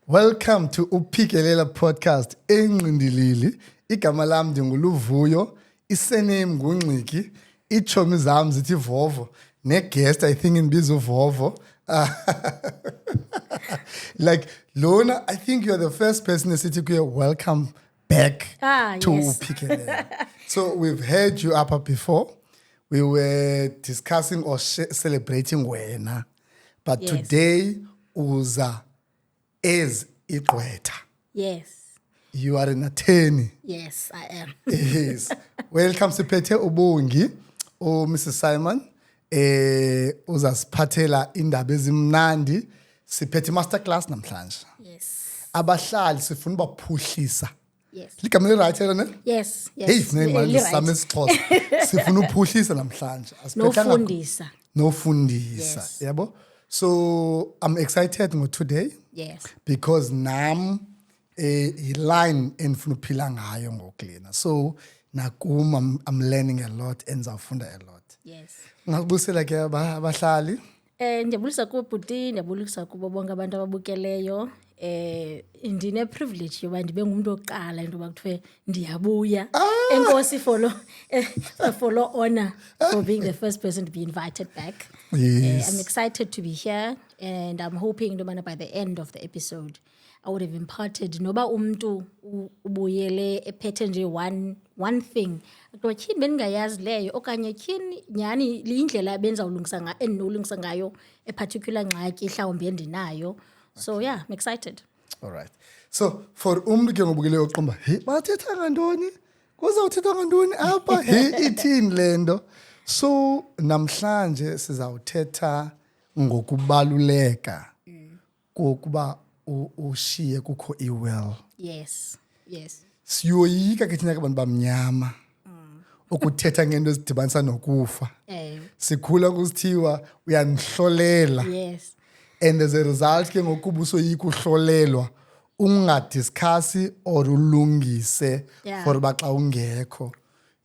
Welcome to Uphikelela podcast engqindilili. Igama lam ndinguluvuyo, isename nguNgxiki, iitshomi zam zithi Vovo, neguest I think indibiza uVovo. Like Lona, I think you're the first person esithi kuye welcome back to yes. Uphikelela. So we've heard you up before. We were discussing or celebrating wena. But Yes. today uza is igqwetha. Yes, You are an attorney. yes, I am. Yes. Welcome siphethe ubongi Mrs Simon. Uzasiphathela indaba ezimnandi. Siphethe masterclass namhlanje. Yes, Abahlali sifuna baphuhlisa. yes, Ligama right lona? yes, yes. Hey, funeka manje Right. sisame isixhosa. Sifuna uphuhlisa namhlanje. Asiphethanga Nofundisa. nofundisa. Yes. Yabo? So I'm excited ngo today. Yes, Because nam line enfuna uphila ngayo ngokulena. So nakum I'm learning a lot and ngizafunda a lot. yes. Ngakubusela ke abahlali. Ndiyabulisa kubhuti, ndiyabulisa kubo bonke abantu ababukeleyo. Ndine privilege yoba ndibe ngumuntu oqala into yoba kuthiwe ndiyabuya. Enkosi for lo honor for being the first person to be invited back. Yes. I'm excited to be here and I'm hoping into yobana by the end of the episode I would have imparted noba umntu ubuyele ephethe nje one thing. Kuthiwa tyhini bendingayazi leyo okanye tyhini nyhani liyindlela endinolungisa ngayo a particular ngxaki mhlawumbi endinayo. So yeah, I'm excited. All right. So for umntu ke ngobukele oqomba, hey bathetha ngantoni? Kuzawuthethwa ngantoni apha? Hey ithini lento? So namhlanje sizawuthetha ngokubaluleka kokuba ushiye kukho iwill. Yes, yes. Siyoyika ke thina abantu bamnyama. Ukuthetha ngento ezidibanisa nokufa. Sikhula kusithiwa uyanihlolela. Yes. And as a result ke ngokuba usoyika uhlolelwa ungadiscussi or ulungise Yeah. for ba xa ungekho.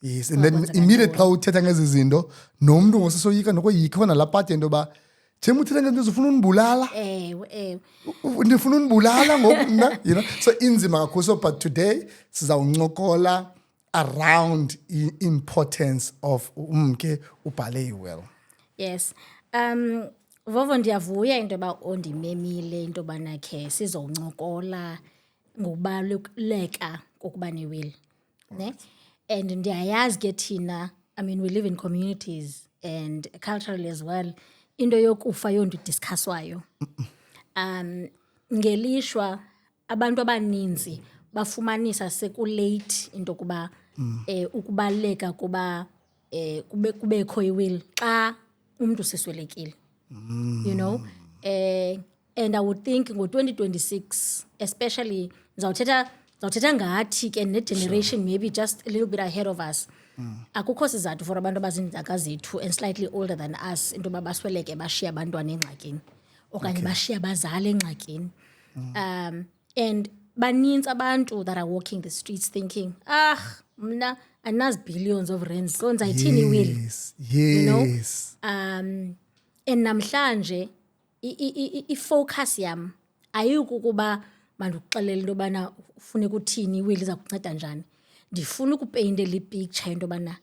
Yes, and then immediately xa uthetha ngezi zinto nomuntu ngosisoyika nokoyika khona la part into ba njengoba uthetha ngento uzofuna unibulala ndifuna unibulala ngoku mna, you know, so inzima kakhulu. So but today sizawuncokola around importance of umke ubhale iwill. Yes. Vovo ndiyavuya into yoba ondimemile into yobana khe sizowuncokola ngokubaluleka kokuba newill. Ne? And ndiyayazi ke thina, I mean we live in communities and culturally as well, into yokufa yonto idiscusswayo. Ngelishwa abantu abaninzi bafumanisa sekulate into kuba ukubaleka kuba kubekho iwill xa umuntu seswelekile. You know, and I would think ngo-2026 especially zawuthetha ngathi ke ne-generation maybe just a little bit ahead of us. Akukho sizathu for abantu abazindaka zethu and slightly older than us into yoba basweleke bashiya abantwana engxakini okanye bashiya abazali engxakini. And banintsi abantu that are walking the streets thinking, mna andinazi billions of rands, so ndizayithini iwill? Yes, You know? yes. And namhlanje i-focus yam ayikukuba mandikuxelele into yobana ufuneka uthini iwill iza kunceda njani. Ndifuna ukupeyintela ipicture into yobana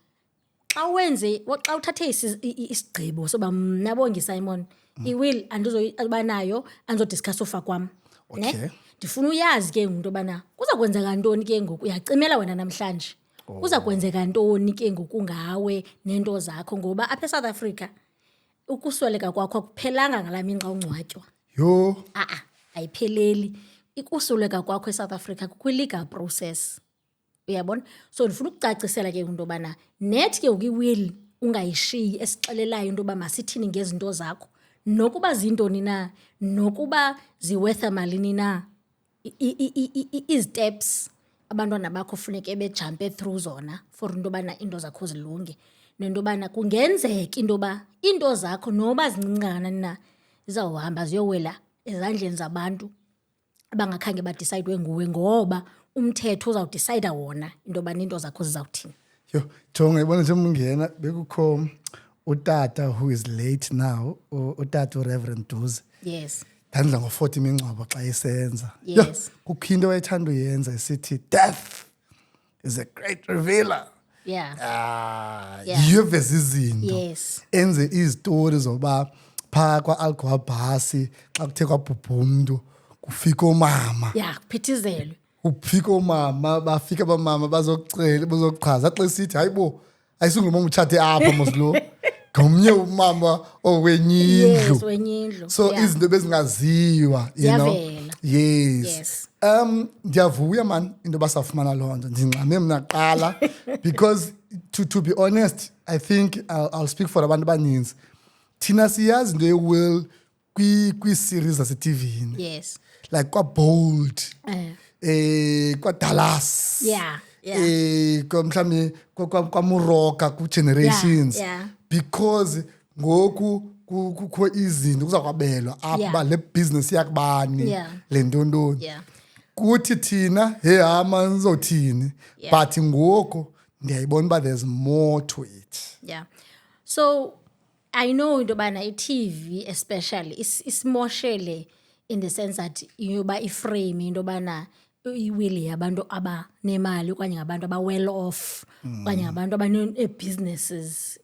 xa uthathe isigqibo soba mna Bongi Simon iwill andizoba nayo andizodiscuss ufa kwam. Okay. Ne? Ndifuna uyazi ke into yobana kuza kwenzeka ntoni ke ngoku, uyacimela wena namhlanje. Kuza kwenzeka ntoni ke ngoku ngawe nento zakho, ngoba apha eSouth Africa ukusweleka kwakho akuphelanga ngalaa mini xa ungcwatywa. Yo. Ayipheleli. Ikusweleka kwakho eSouth Africa kukwi-legal process. Uyabona? So ndifuna ukucacisela ke into yobana nethi ke ukiwill ungayishiyi esixelelayo into yoba masithini ngezinto zakho nokuba zintoni na, nokuba ziwetha malini na, i-steps abantwana bakho funeke bejumpe through zona for into yobana into zakho zilunge. Nento yobana kungenzeka into yoba into zakho noba zincinci kangakanani na zizawuhamba ziyowela ezandleni zabantu abangakhange badicayidwe nguwe, ngoba umthetho uzawudicayida wona into yobana into zakho zizawuthini. Yo, jonga yibona nje ungena bekukho utata who is late now, utata Reverend Duze. Yes. ndandla ngo-40 imingcwabo xa isenza. Yes. Kukho into wayethanda uyenza isithi, death is a great revealer. Yeah. Yiyo eveza izinto. Yes. Enze izitori zoba phaa kwa-Algwabhasi xa kuthe kwabhubha umntu kufika oomama. Yeah, kuphithizelwe. Ufika oomama, bafika abamama bazochaza xa isithi hayibo ayisungumama utshate apha moslo. Ngomnye umama owenyindlu. Yes, wenyindlu. So izinto bezingaziwa, you know. Yes. Ndiyavuya man into basafumana loo nto. Ndingxame mna qala because to be honest, I think I'll speak for abantu abaninzi. Thina siyazi into ye-will kwi-series zase-TV. Yes. Like kwa-Bold. Kwa-Dallas. Yeah. Mhlawumbi kwaMuroka ku-Generations. Yeah. Because ngoku kukho izinto kuzakwabelwa apha le business yakubani le ntontoni. Kuthi thina hama nizothini, but ngoku ndiyayibona uba there's more to it. Yeah. So I know into yobana i-TV especially isimoshele in the sense that yoba iframe into yobana iwili yabantu abanemali okanye ngabantu aba-well off okanye ngabantu abanee-businesses.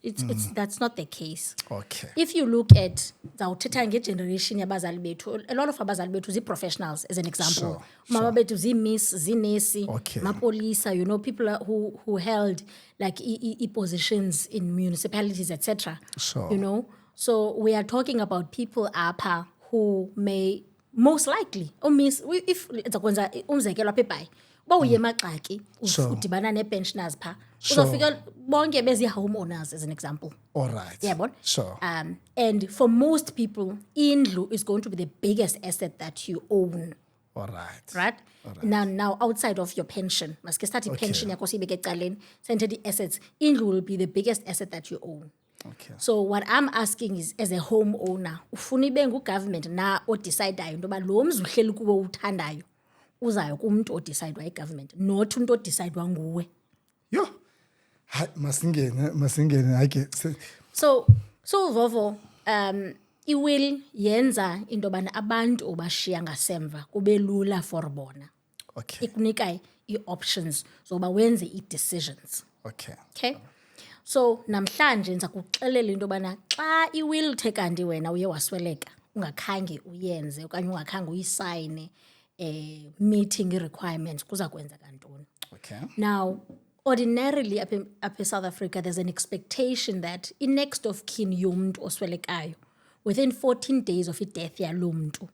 That's not the case. Okay. If you look at zawuthetha ngegeneration yabazali bethu, a lot of abazali bethu zii-professionals as an example. Mama bethu zii-miss, ziinesi, mapolisa, you know, people who held like positions in municipalities, etc. Sure. You know, so we are talking about people apha who may most likely if zakwenza umzekelo apha eBhayi uba uye eMagxaki udibana nee-pensioners phaa uzofika bonke bezi-homeowners as an example. All right. Yabona? Sure. And for most people indlu is going to be the biggest asset that you own. All right. Right? Now outside of your pension, maske start pension yakho siyibeke ecaleni, sendithetha ii-assets, indlu will be the biggest asset that you own. Okay. So what I'm asking is, as a homeowner, ufuna ibe ngugovernment na odecidayo into yoba lo mzi uhleli kuwo uthandayo uzayo kumntu odecayidwa yigovernment, not umntu odecayidwa nguwe. Yho, hayi masingene hayi ke. So Vovo, iwill yenza into yobana abantu obashiya ngasemva kube lula for bona. Okay. Ikunika ii-options zoba wenze ii-decisions. Okay. So namhlanje ndiza kuxelela into yobana xa iwill the kanti wena uye wasweleka ungakhange uyenze okanye ungakhange uyisayine meeting i-requirements kuza kwenza kantoni. Okay. Now ordinarily up in South Africa there's an expectation that i-next of kin yomntu oswelekayo within 14 days of i-death yalo mntu,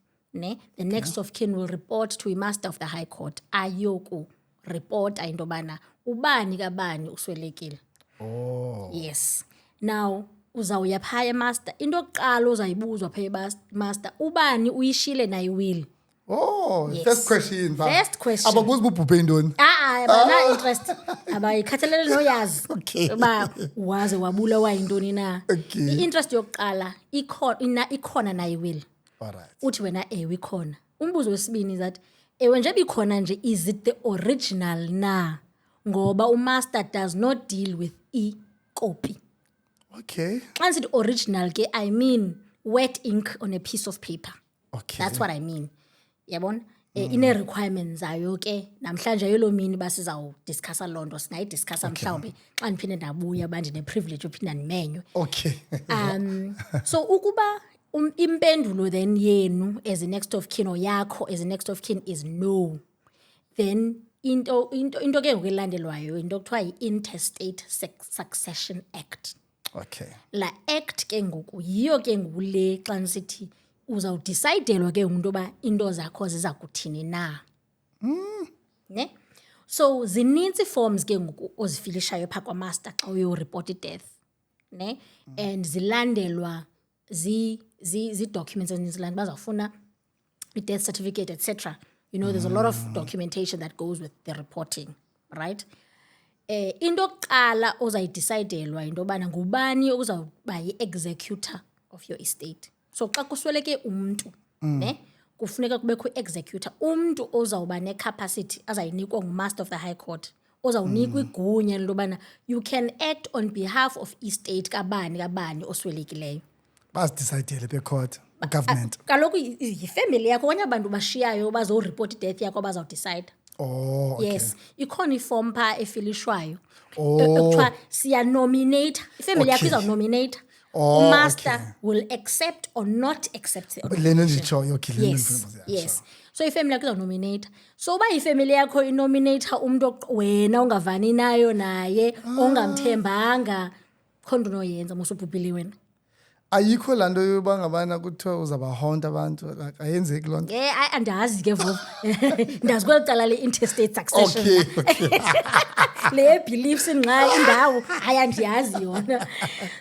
the next of kin will report to i-master of the high court ayoku reporta into yobana ubani kabani uswelekile. Oh. Yes. Now uzawuya phaya emaster, into yokuqala uzayibuzwa phaya emaster, ubani uyishile na iwill. Oh, yes. First question. First question. Ababuza ubhubhe intoni? Bana interest. Abayikhathalele noyazi. Okay. Ba waze wabulawa yintoni na. Okay. I-interest yokuqala ikhona na iwill. All right. Uthi wena ikhona. Umbuzo wesibini is that nje bikhona nje, is it the original na? Ngoba umaster does not deal with copy. Okay. Xa nsithi original ke, I mean wet ink on a piece of paper. Okay. That's what I mean. Yabona? Ine-requirements zayo ke namhlanje yelo mini basizawudiscussa loo nto, singayidiscussa mhlawumbi xa ndiphinde ndabuya uba ndine-privilege yophinda ndimenywe. Okay. So ukuba impendulo then yenu as a next of kin or yakho as a next of kin is no, then into ke ngoku elandelwayo into kuthiwa yi-Interstate Succession Act. Okay. La act ke ngoku yiyo ke ngoku le xa nisithi uzawudisayidelwa ke ngoku into yoba into zakho ziza kuthini na. Ne? So zinintsi forms ke ngoku ozifilishayo phaa kwamaster xa uyoreport i-death. Ne? And zilandelwa zi-documents ezininzi bazawufuna i-death certificate, etc. You know, there's a lot of documentation that goes with the reporting, right? Into yokuqala ozayidisayidelwa into yobana ngubani uzawuba yi-executor of your estate. So xa kusweleke umntu, kufuneka kubekho i-executor, umntu ozawuba ne-capacity azayinikwa ngumaster of the high court, ozawunikwa igunya into yobana you can act on behalf of estate kabani oswelekileyo. Bazidisayidele becourt. government. Kaloku yifamily yakho okanye abantu bashiyayo bazoripota ideath yakho abazawudicide. Oh, okay. Yes, ikhona ifom phaa efilishwayo Oh. ekuthiwa siyanominate, ifamily yakho Okay. izawunominate. Oh, Umaster okay. will accept or not accept the Lena nomination. nditshoyo, okay, lena Yes, ndifuna- yeah, yes. So ifamily yakho izawunominate. So uba ifamily yakho inominata umntu wena ungavani nayo naye, ongamthembanga, khona into unoyenza musubhubhile wena. Ayikho laa nto yoba ngabana kuthiwa uzabahonta abantu, like, ayenzeki loo nto. Andazi ke Vovo. Ndazi kweli cala le-interstate succession. Okay. Le beliefs nxa indawo hayi andiyazi yona.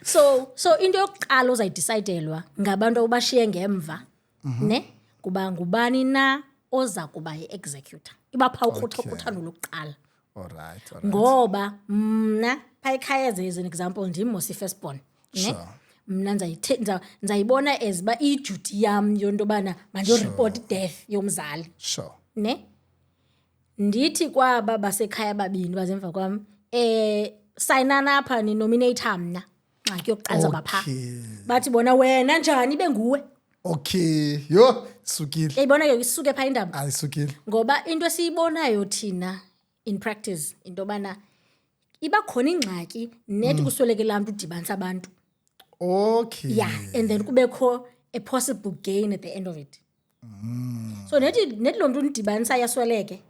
So into yokuqala ozayidecidelwa ngabantu obashiye ngemva, ne? Kuba ngubani na oza kuba yi-executor. Iba phaa uthando lokuqala. All right. Ngoba mna phaa ekhaya as an example ndim Mosi firstborn, ne? Sure. Mna nzayibona as uba iduty yam yonto yobana mandiyoripota death yomzali, Sure. ne? Ndithi kwaba basekhaya babini bazemva kwam, sayinana apha ninominata mna, ngxaki yokuqala zaba phaa. Okay. Bathi bona wena njani ibe nguwe. Okay. Yho, isukile. Yayibona ke isuke phaa indaba. Ayisukile. Ngoba into esiyibonayo thina in practice into yobana iba khona ingxaki nethi kusweleke laa mntu udibanisa abantu. Okay. Yeah, and then kubekho a possible gain at the end of it. So nethi lo mntu unidibanisa yasweleke.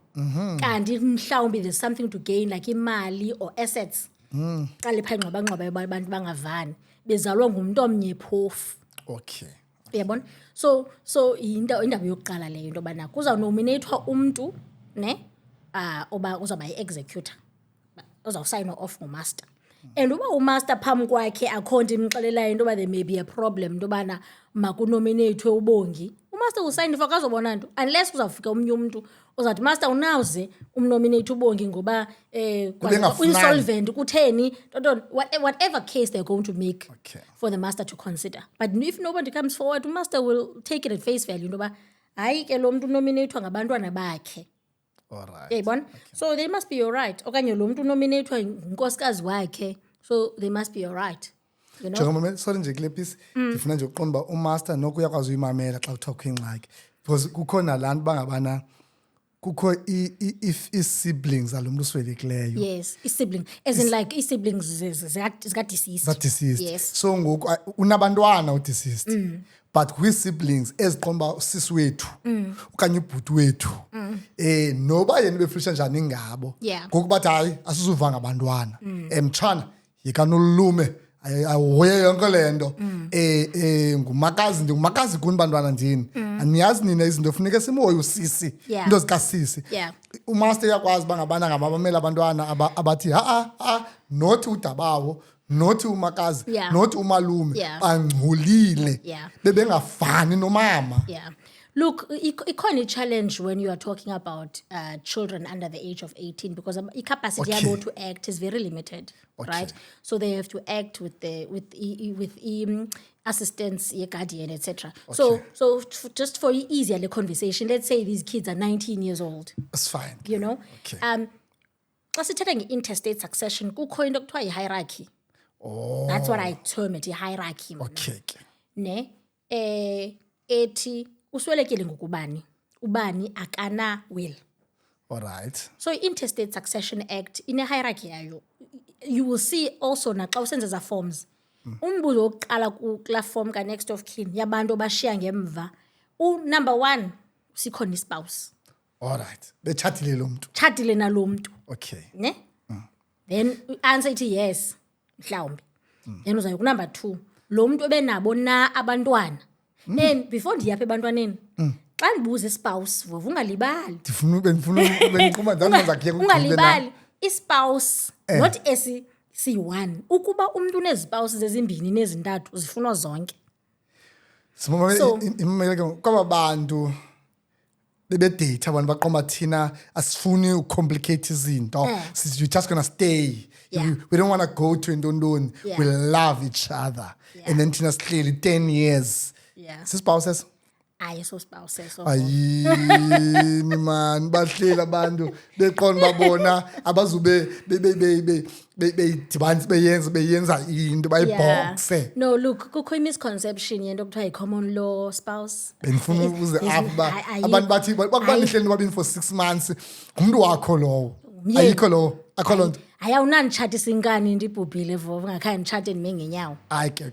Kanti mhlawumbi there's something to gain like imali or assets. Qale phaa ingxwaba abantu bangavani. Bezalwa ngumuntu omnye phofu. Okay. Uyabona? So indaba yokuqala leyo into yobana kuzawunominathwa umntu, ne? Oba uzawuba yi-executor. Uzawusayinwa off ngumaster. And uba umaster phambi kwakhe akho nto imxelelayo into yoba there may be a problem into yobana makunominathwe ubongi, umaster usayine for akazobona nto unless kuzawufika omnye umntu ozawuthi master unawuze umnominate ubongi ngoba insolvent kutheni, whatever case they're going to make for the master to consider. But if nobody comes forward, master will take it at face value into yoba hayi ke lo mntu unominathwa ngabantwana bakhe. All right. Yayibona? So they must be all right. Okanye lo mntu unominathwa ngunkosikazi wakhe, so they must be all right. You know? Njengoba sorry nje kule piece ndifuna nje uqonda uba umaster noko uyakwazi uyimamela xa kuthiwa kukho ingxaki, because kukho nalaa nto bangabana kukho ii-siblings zalo mntu uswelekileyo. Yes, i-sibling. As in like ii-siblings zika-deceased. Za-deceased. Yes. So ngoku unabantwana u-deceased. But kwi-siblings eziqomba usisi wethu okanye ubhuti wethu noba yena befilisha njani ngabo, Yeah. ngoku bathi hayi asizuva ngabantwana, mtshana yikanolume ahoye yonke le nto, ngumakazi kuni bantwana ndini, aniyazi nina izinto funeka simhoye usisi, Yeah. into zikasisi. Yeah. Umaster uyakwazi uba ngabana ngabamamela abantwana abathi nothi udabawo, nothi umakazi, Yeah. nothi umalume, Yeah. bangcolile, Yeah. bebengafani nomama. Yeah. Look, ikhona i-challenge when you are talking about children under the age of 18 because i-capacity Okay. yabo to act is very limited, right? So they have to act with assistance, guardian, etc. So just for easier the conversation, let's say these kids are 19 years old, It's fine. you know? Okay. Xa sithetha nge-interstate succession, kukho into kuthiwa yi-hierarchy. Oh, That's what I term it, i-hierarchy. okay. Ne? Ethi uswelekile ngokubani, ubani akana will. All right. So i-Interstate Succession Act ine-hierarchy yayo. You will see also naxa usenza eza forms. Umbuzo wokuqala kulaa form ka-next of kin yabantu bashiya ngemva. Number 1, sikhona ispouse. All right. Betshatile lo mntu. Tshatile nalo mntu. Okay. Ne? Then answer ithi yes, mhlawumbi. Then uzayo ku-number 2. Lo mntu ebenabo na abantwana. Then before ndiyapha ebantwaneni, xa ndibuza ispouse, Vovo ungalibali. Bendiquma ndazakhe Ungalibali, ispouse not esi-1. Ukuba umntu unezipouses ezimbini nezintathu zifunwa zonke. So- kwaba bantu bebedate abantu baqomba thina asifuni ucomplicate izinto, you're just gonna stay. Yeah. We don't want to go to intondoni. Yeah. We love each other. Yeah. And then thina sihleli 10 years. Yeah. Sispouses. ayiso spouse eso. Ayini man bahlela abantu beqonda babona abazube beyidibanisa beyenza into bayiboxe. No, look, kukho misconception yento kuthiwa yi-common law spouse. Benifuna ukuze apha abantu bathi bakubanihleli nobabini for 6 months ngumuntu wakho lowo. Ayikho lo akho lonto. Ayawunanditshatisa inkani ndibhubhile vovo ngakhange nditshate ndime ngenyawo. Ayike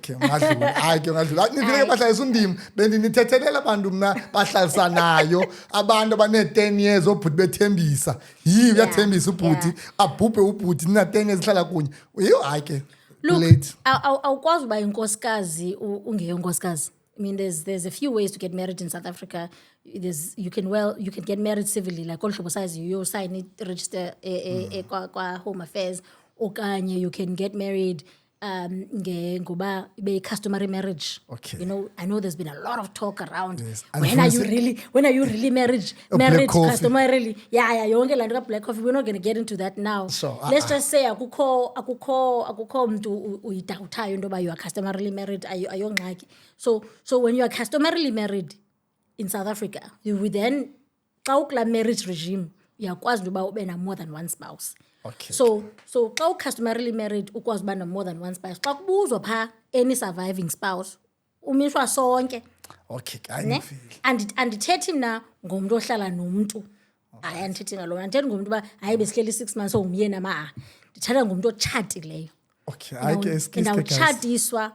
ngadlula nivile bahlalisa undima bendinithethelela abantu mna bahlalisanayo abantu abane 10 years obhuti bethembisa yiyo uyathembisa ubhuti abhubhe ubhuti nina 10 years hlala kunye yiyo ayike late. Awukwazi uba inkosikazi ungeyonkosikazi. I mean, there's a few ways to get married in South Africa. You can get married civilly, like all size you sign it, register kwa Home Affairs. Okanye you can get married ngoba be customary marriage. Okay. You know, I know there's been a lot of talk around. Yes. When are you really married customarily? Yeah, yonke laa nto ka black coffee. We're not going to get into that now. So, let's just say akukho mntu uyidawuthayo into yoba you are customarily married ayongxaki. So when you are customarily married in South Africa, you will then xa ukula marriage regime uyakwazi into yoba ube na more than one spouse. Okay. So xa customarily married ukwazi uba na more than one spouse. Xa kubuzwa pha any surviving spouse umishwa sonke. Okay, ayifile. Andithethi mna ngomntu ohlala nomntu. Hayi andithethi ngalona. Andithethi ngomntu uba hayi besihleli 6 months ongumyeni ma. Ndithetha ngomntu otshatileyo. Okay, ayike esikisi ndawutshatiswa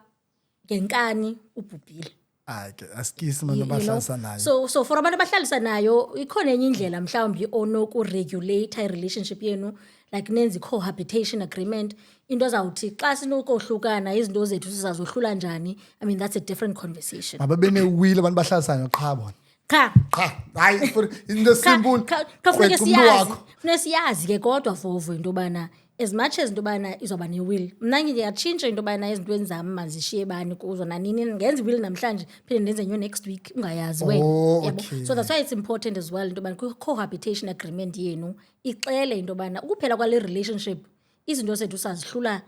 ngenkani ubhubhile. Ayike asikisi abantu bahlalisanayo. So for abantu abahlalisanayo ikhona enye indlela mhlawumbi onokuregulate relationship yenu, like nenze cohabitation agreement. Into zawuthi xa sinokohlukana izinto zethu sizazohlula njani. I mean, that's a different conversation. Ababene will abantu bahlalisanayo qha bona. Cha hayi into simple. Kufuneka siyazi ke kodwa vovo into bana as much as into bana izoba ne will. Mna ngiyatshintsha into bana ezintweni zami mazishiye bani kuzo nanini ngenza will namhlanje phinde ndenze nyo next week ungayazi wena. Okay. So that's why it's important as well into bana cohabitation agreement yenu ixele into bana ukuphela kwale relationship izinto zethu sazihlula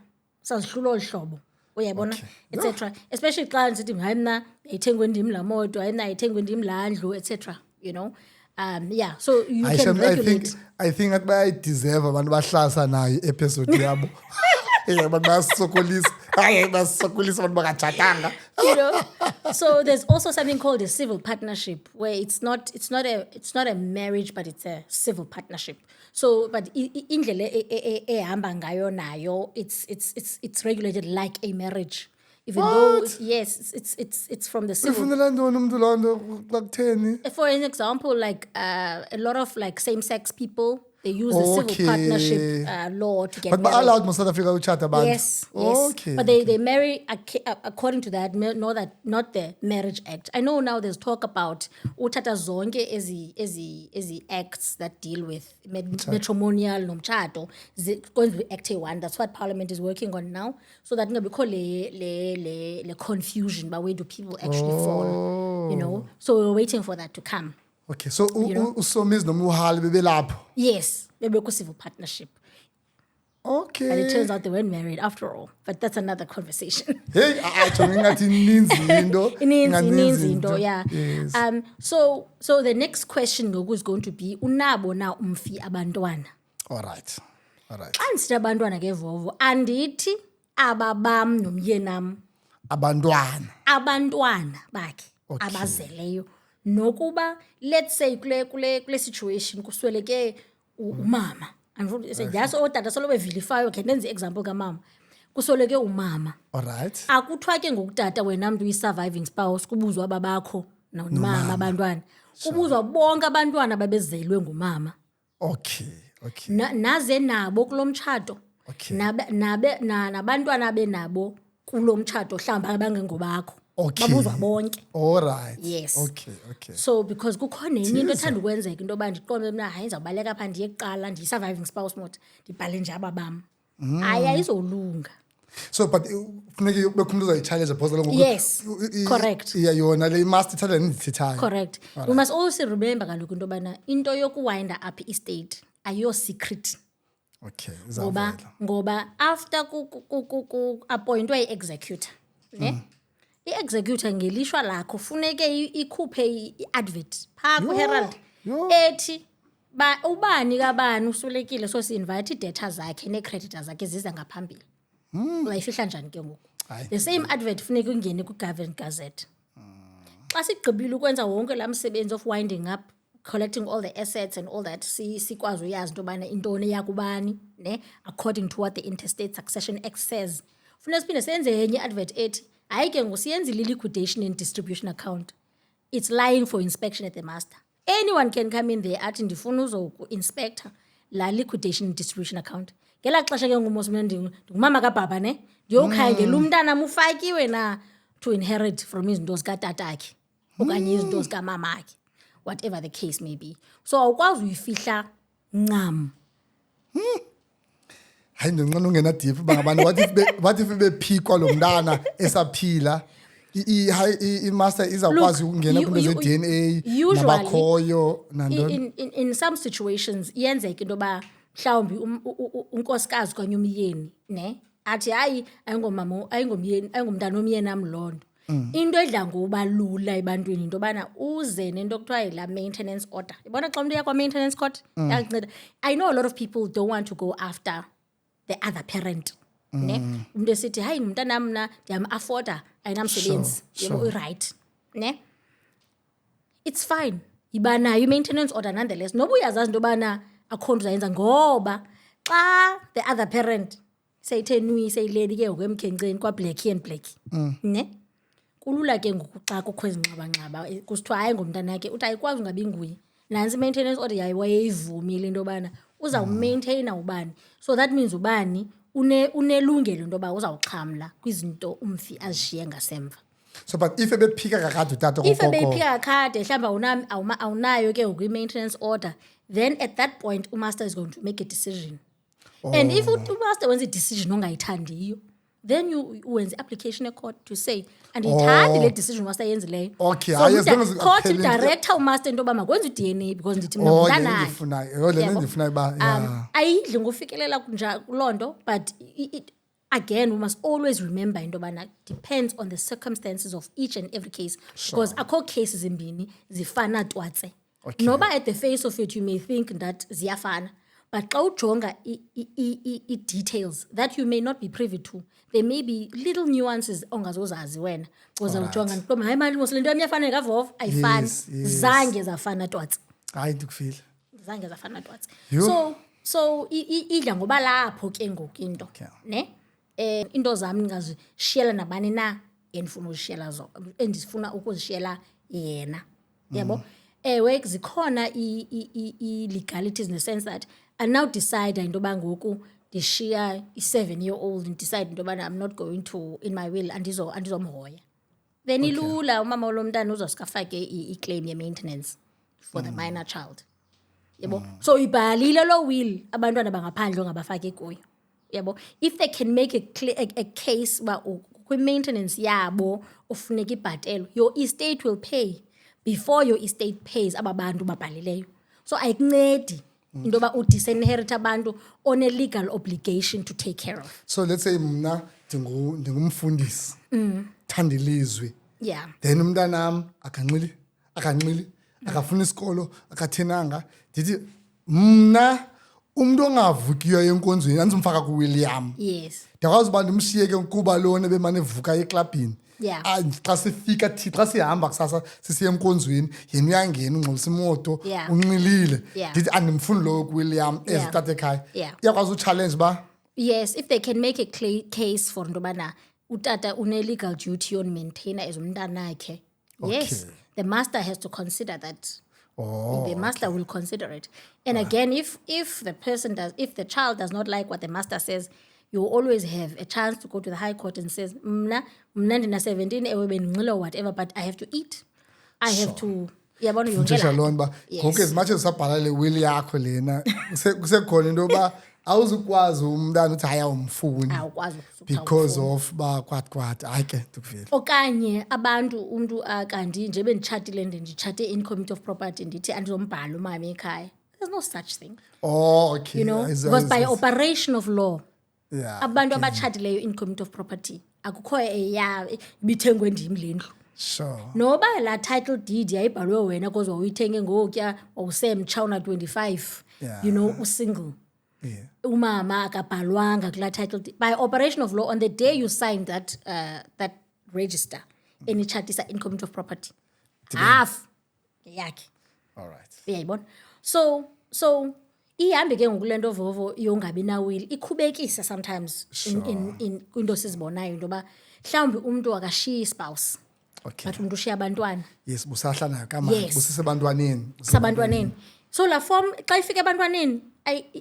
olhlobo. Uyabona, etc. Especially xa nisithi hayi mna ayithengwe ndim la moto, hayi mna ayithengwe ndim la ndlu, etc. You know, so you can regulate. I think that I deserve abantu bahlasa nayo episode yabo. Abantu basokolisa abantu bakatshatanga. You know, so there's also something called a civil partnership where it's not a marriage, but it's a civil partnership. So, but indlela ehamba ngayo nayo, it's regulated like a marriage. Even though yes, it's from the civil. For an example, like a lot of like same-sex people, they use the civil partnership law to get married. But allowed most South Africa to chat about. Yes. But they marry according to that, not the Marriage Act. I know now there's talk about utata zonke ezi acts that deal with matrimonial nomtshato going to be Act 1. That's what Parliament is working on now, so that we call le confusion about where do people actually fall, you know. So we're waiting for that to come. Okay, so usomizi nomuhali bebelapho. Yes, bebekho civil partnership. Okay. And it turns out they weren't married after all, but that's another conversation. Hey, ngathi ininzi into. Yeah. Yes. So the next question is going to be unabo na umfi abantwana. All right. Xa ndisithi abantwana ke vovo andithi ababam nomyenam. Abantwana bakhe abazeleyo. Nokuba let's say kule situation kusweleke umama. And say yes otata solo bevilify ke nenze example kamama. Kusweleke umama. All right. Akuthiwa ke ngokutata wena mntu surviving spouse kubuzwa ababakho nomama abantwana. Kubuzwa bonke abantwana babezelwe ngumama. Okay. Naze nabo kulomtshato. Okay. Nabantwana benabo kulomtshato mhlamba abangengobakho. Okay. Babuzwa bonke. All right. Yes. Okay. So because kukhona enye into ethanda ukwenzeka into yoba ndiqonde mna hayi ndizawubaleka apha ndiye kuqala ndiyi-surviving spouse mode ndibhale nje ababam. Hayi ayizolunga. So but funeka ubekho umuntu uzoyi-challenge phosa ngoku. Yes, correct. Yona le must ithanda nendithithayo. Correct. We must also remember kaloku into yobana into yokuwinda up i-estate ayiyo secret. Okay. Ngoba after ku appointwa i-executor, ne? i-executor ngelishwa lakho funeke ikhuphe i-advert phaa kwi-Herald Yho. ethi ubani kabani uswelekile so si-invite ii-data zakhe nee-creditor zakhe zize ngaphambili. Uyayifihla njani ke ngoku? The same advert funeka ungene kwi-Government Gazette. Xa sigqibile ukwenza wonke laa msebenzi of winding up, collecting all the assets and all that, sikwazi uyazi into yobana intoni yakubani, ne, according to what the Interstate Succession Act says. Funeka siphinde senze enye i-advert ethi hayi ke ngusiyenzile i-liquidation and distribution account. It's lying for inspection at the master. Anyone can come in there athi ndifuna uzoku-inspector la liquidation and distribution account. Ngela xesha ke ngumosi mina ndingumama kababa ne, ndiyokhangela umntanam ufakiwe na to inherit from izinto zikatatakhe okanye izinto zikamamakhe, whatever the case may be. So awukwazi uyifihla ncam. Hayi ndinqina ungena deep bangabantu what if bephikwa lo mntana esaphila i-master izawukwazi ukungena kwinto ze-DNA nabakhoyo nantoni. In some situations iyenzeka into yoba mhlawumbi unkosikazi okanye umyeni ne athi hayi ayingomntana omyeni am loo nto. Into edla ngoba lula ebantwini into yobana uze nento kuthiwa yila maintenance order. Ibona xa umntu uya kwa-maintenance court yakunceda. I know a lot of people don't want to go after the other parent. Ne umntu esithi hayi umntanam mna ndiyam-afforda ayinamsebenzi right ne. It's fine, yiba nayo i-maintenance order nonetheless noba uyazazi into yobana akho nto uzayenza ngoba xa the other parent seyithenwi seyileli ke ngokwemkhenkceni kwa-Blackie and Blackie ne kulula ke ngoku xa kukho ezingxabangxaba kusithiwa hayi ngomntanakhe uthi ayikwazi ungabi nguye, nantsi i-maintenance order yayo wayeyivumile into yobana uzawumaintaina ubani. So that means ubani unelungelo into yoba uzawuxhamla kwizinto umfi azishiye ngasemva. So but if ebephika kakade utata If ebephika kakade mhlawumbi awunayo ke ngoku-maintenance order, then at that point umaster is going to make a decision. And if umaster wenza i-decision ongayithandiyo, then you wenza i-application e-court to say andiyithandi le decision umaster yenzileyo. Okay, so court director umaster into yoba makwenza i-DNA because ndithi mna mntanayo. Ayidli ngofikelela kuloo nto, but again we must always remember into yobana depends on the circumstances of each and every case. Because akho cases zimbini zifana twatse. Noba at the face of it you may think that ziyafana, but xa ujonga i-details that you may not be privy to, there may be little nuances ongazozazi wena because ujonga nto hayi mali mos le nto yamyafana ngavova ayifani. Zange zafana twatse. Hayi ndikufile. Zange zafana twatse. So idla ngoba lapho ke ngoku into ne into zami ngazishiyela nabani na endifuna uzishiyela endifuna ukuzishiyela yena, yabo. Ewe zikhona i-legalities in the sense that I now decide into yoba ngoku ndishiya i-7-year-old and decide into yobana I'm not going to in my will andizomhoya, then ilula umama lo mntana uzawusikafake i-claim ye-maintenance for the minor child, yabo. So ibhalile lo will abantwana bangaphandle ongabafaki kuyo, yabo. If they can make a case uba kwi-maintenance yabo ufuneka ibhatelo, your estate will pay before your estate pays aba bantu babhalileyo. So ayikuncedi into yoba udisinherit abantu on a legal obligation to take care of. So let's say mna ndingumfundisi thanda ilizwi, Yeah. then umntanam akanxili akafuna isikolo akathenanga, ndithi mna umntu ongavukiyo enkonzweni andizumfaka kuWilliam. Yes. Ndiyakwazi uba ndimshiyeke kuba lona bemane evuka eklabhini. Yeah. Xa sifika xa sihamba kusasa sisiya enkonzweni yena uyangena ungxolisa imoto unxilile, ndithi andimfuni lowo kuWilliam ezitata ekhaya. Iyakwazi uchallenge ba. Yes, if they can make a case for into yobana utata une-legal duty yon-maintainer as umntanakhe. Yes, the master has to consider that. The master will consider it. And again, if the child does not like what the master says, you always have a chance to go to the High Court and says, mna ndina 17 ewe bendinxile or whatever, but I have to eat. I have to. Yabona yonke loo nto ba ngoku as much as usabhala le will yakho lena kusekhona into yoba awuzukwazi umntana uthi hayi awumfuni because of ba kwathi hayi ke ndikuvile. Okanye abantu umntu kanti nje benditshatile nditshate in committee of property ndithi andizombhala umama ekhaya. There's no such thing. Okay. You know, because by operation of law, yeah, abantu abatshatileyo in committee of property akukho ya ibithengwe ndim le ndlu. Sure. Noba la title deed yayibhalwe wena because wawuyithenge ngokuya wawusemtsha una 25, Yeah. you know, usingle. Yeah. Umama akabhalwanga kula title deed. By operation of law, on the day you signed that register, enitshatisa in commute of property, half yakhe. All right. Uyayibona? So ihambe ke ngokulento vovo yongabi na will ikhubekisa sometimes in kwinto sizibonayo into ba mhlawumbi umuntu akashiya spouse. Okay. But umuntu ushiya abantwana. Yes, busahla nayo kamanje, Yes. busisebantwaneni. Sabantwaneni. So la form xa ifika ebantwaneni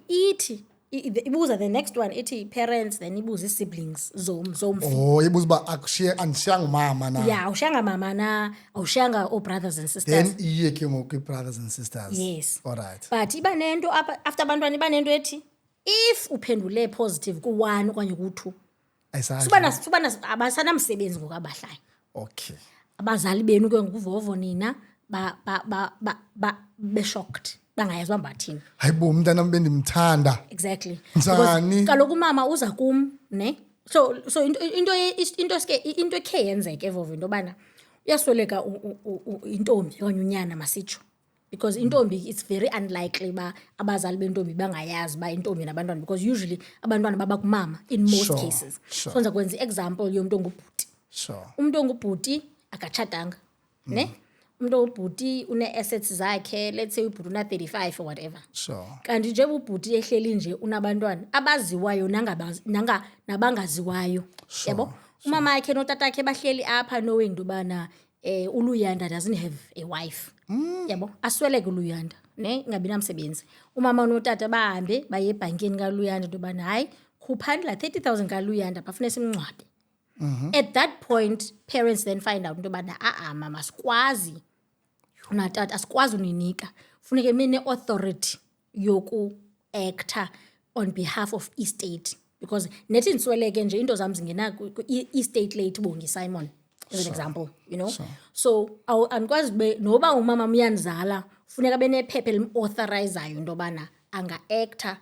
ithi ibuza the next one ithi parents then ibuza siblings zomfi. Oh, ibuza uba andishiyanga umama na. Yeah, awushiyanga mama na, awushiyanga brothers and sisters. Then iye ke ngoku brothers and sisters. Yes. All right. But iba nento apha after abantwana iba nento ethi if uphendule positive ku1 okanye ku2 subana abasanamsebenzi ngokabahlayo. Okay. Abazali benu ke ngokuvovo nina be shocked bangayazi bambathini. Hayibo umntana bendimthanda. Exactly. Njani? Kaloku umama uza kum ne so into ekhe yenzeke evovo into bana uyasweleka intombi okanye unyana masitsho. Because intombi it's very unlikely ba abazali bentombi bangayazi ba intombi nabantwana because usually abantwana baba kumama in most cases. Sure. So nza kwenza example yomuntu ongubhuti. Sure. Umuntu ongubhuti akachatanga ne umuntu ongubhuti une assets zakhe, let's say ubhuti una 35 or whatever. Sure. Kanti nje ubhuti ehleli nje unabantwana abaziwayo nabangaziwayo. Yabo umama yakhe notata yakhe bahleli apha knowing ndubana uLuyanda doesn't have a wife. Yabo asweleke uLuyanda ne ngabi namsebenzi. Umama notata bahambe baye ebhankini kaLuyanda ndubana hayi khuphani la 30,000 kaLuyanda bafuna simncwabe. At that point parents then find out ndobana mama sikwazi unatata asikwazi uninika funeke mine authority yoku actor on behalf of estate because nethi nsweleke nje into zami zingena ku estate late bongi Simon as an example, you know. So anikwazi noba umama uyanzala funeka benephepha elimauthorizayo ndobana anga actor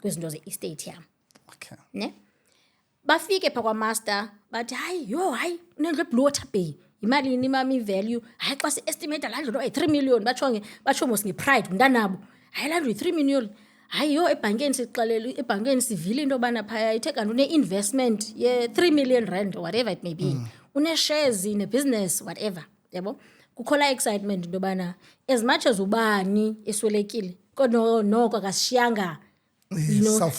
kwizinto ze estate yam. Okay. Ne bafike pha kwamaster bathi hayi unendlu eBlue Water Bay imalini mama value hayi xa si estimate la ndlu 3 million batsho mos ngepride ndanabo hayi la ndlu 3 million hayi ebhankeni sixelele ebhankeni sivile into bana phaya ithe kanti une investment ye 3 million rand or whatever it may be une shares in a business whatever yabo kukhola excitement into bana as much as ubani eswelekile kodwa noko akasishiyanga. You know,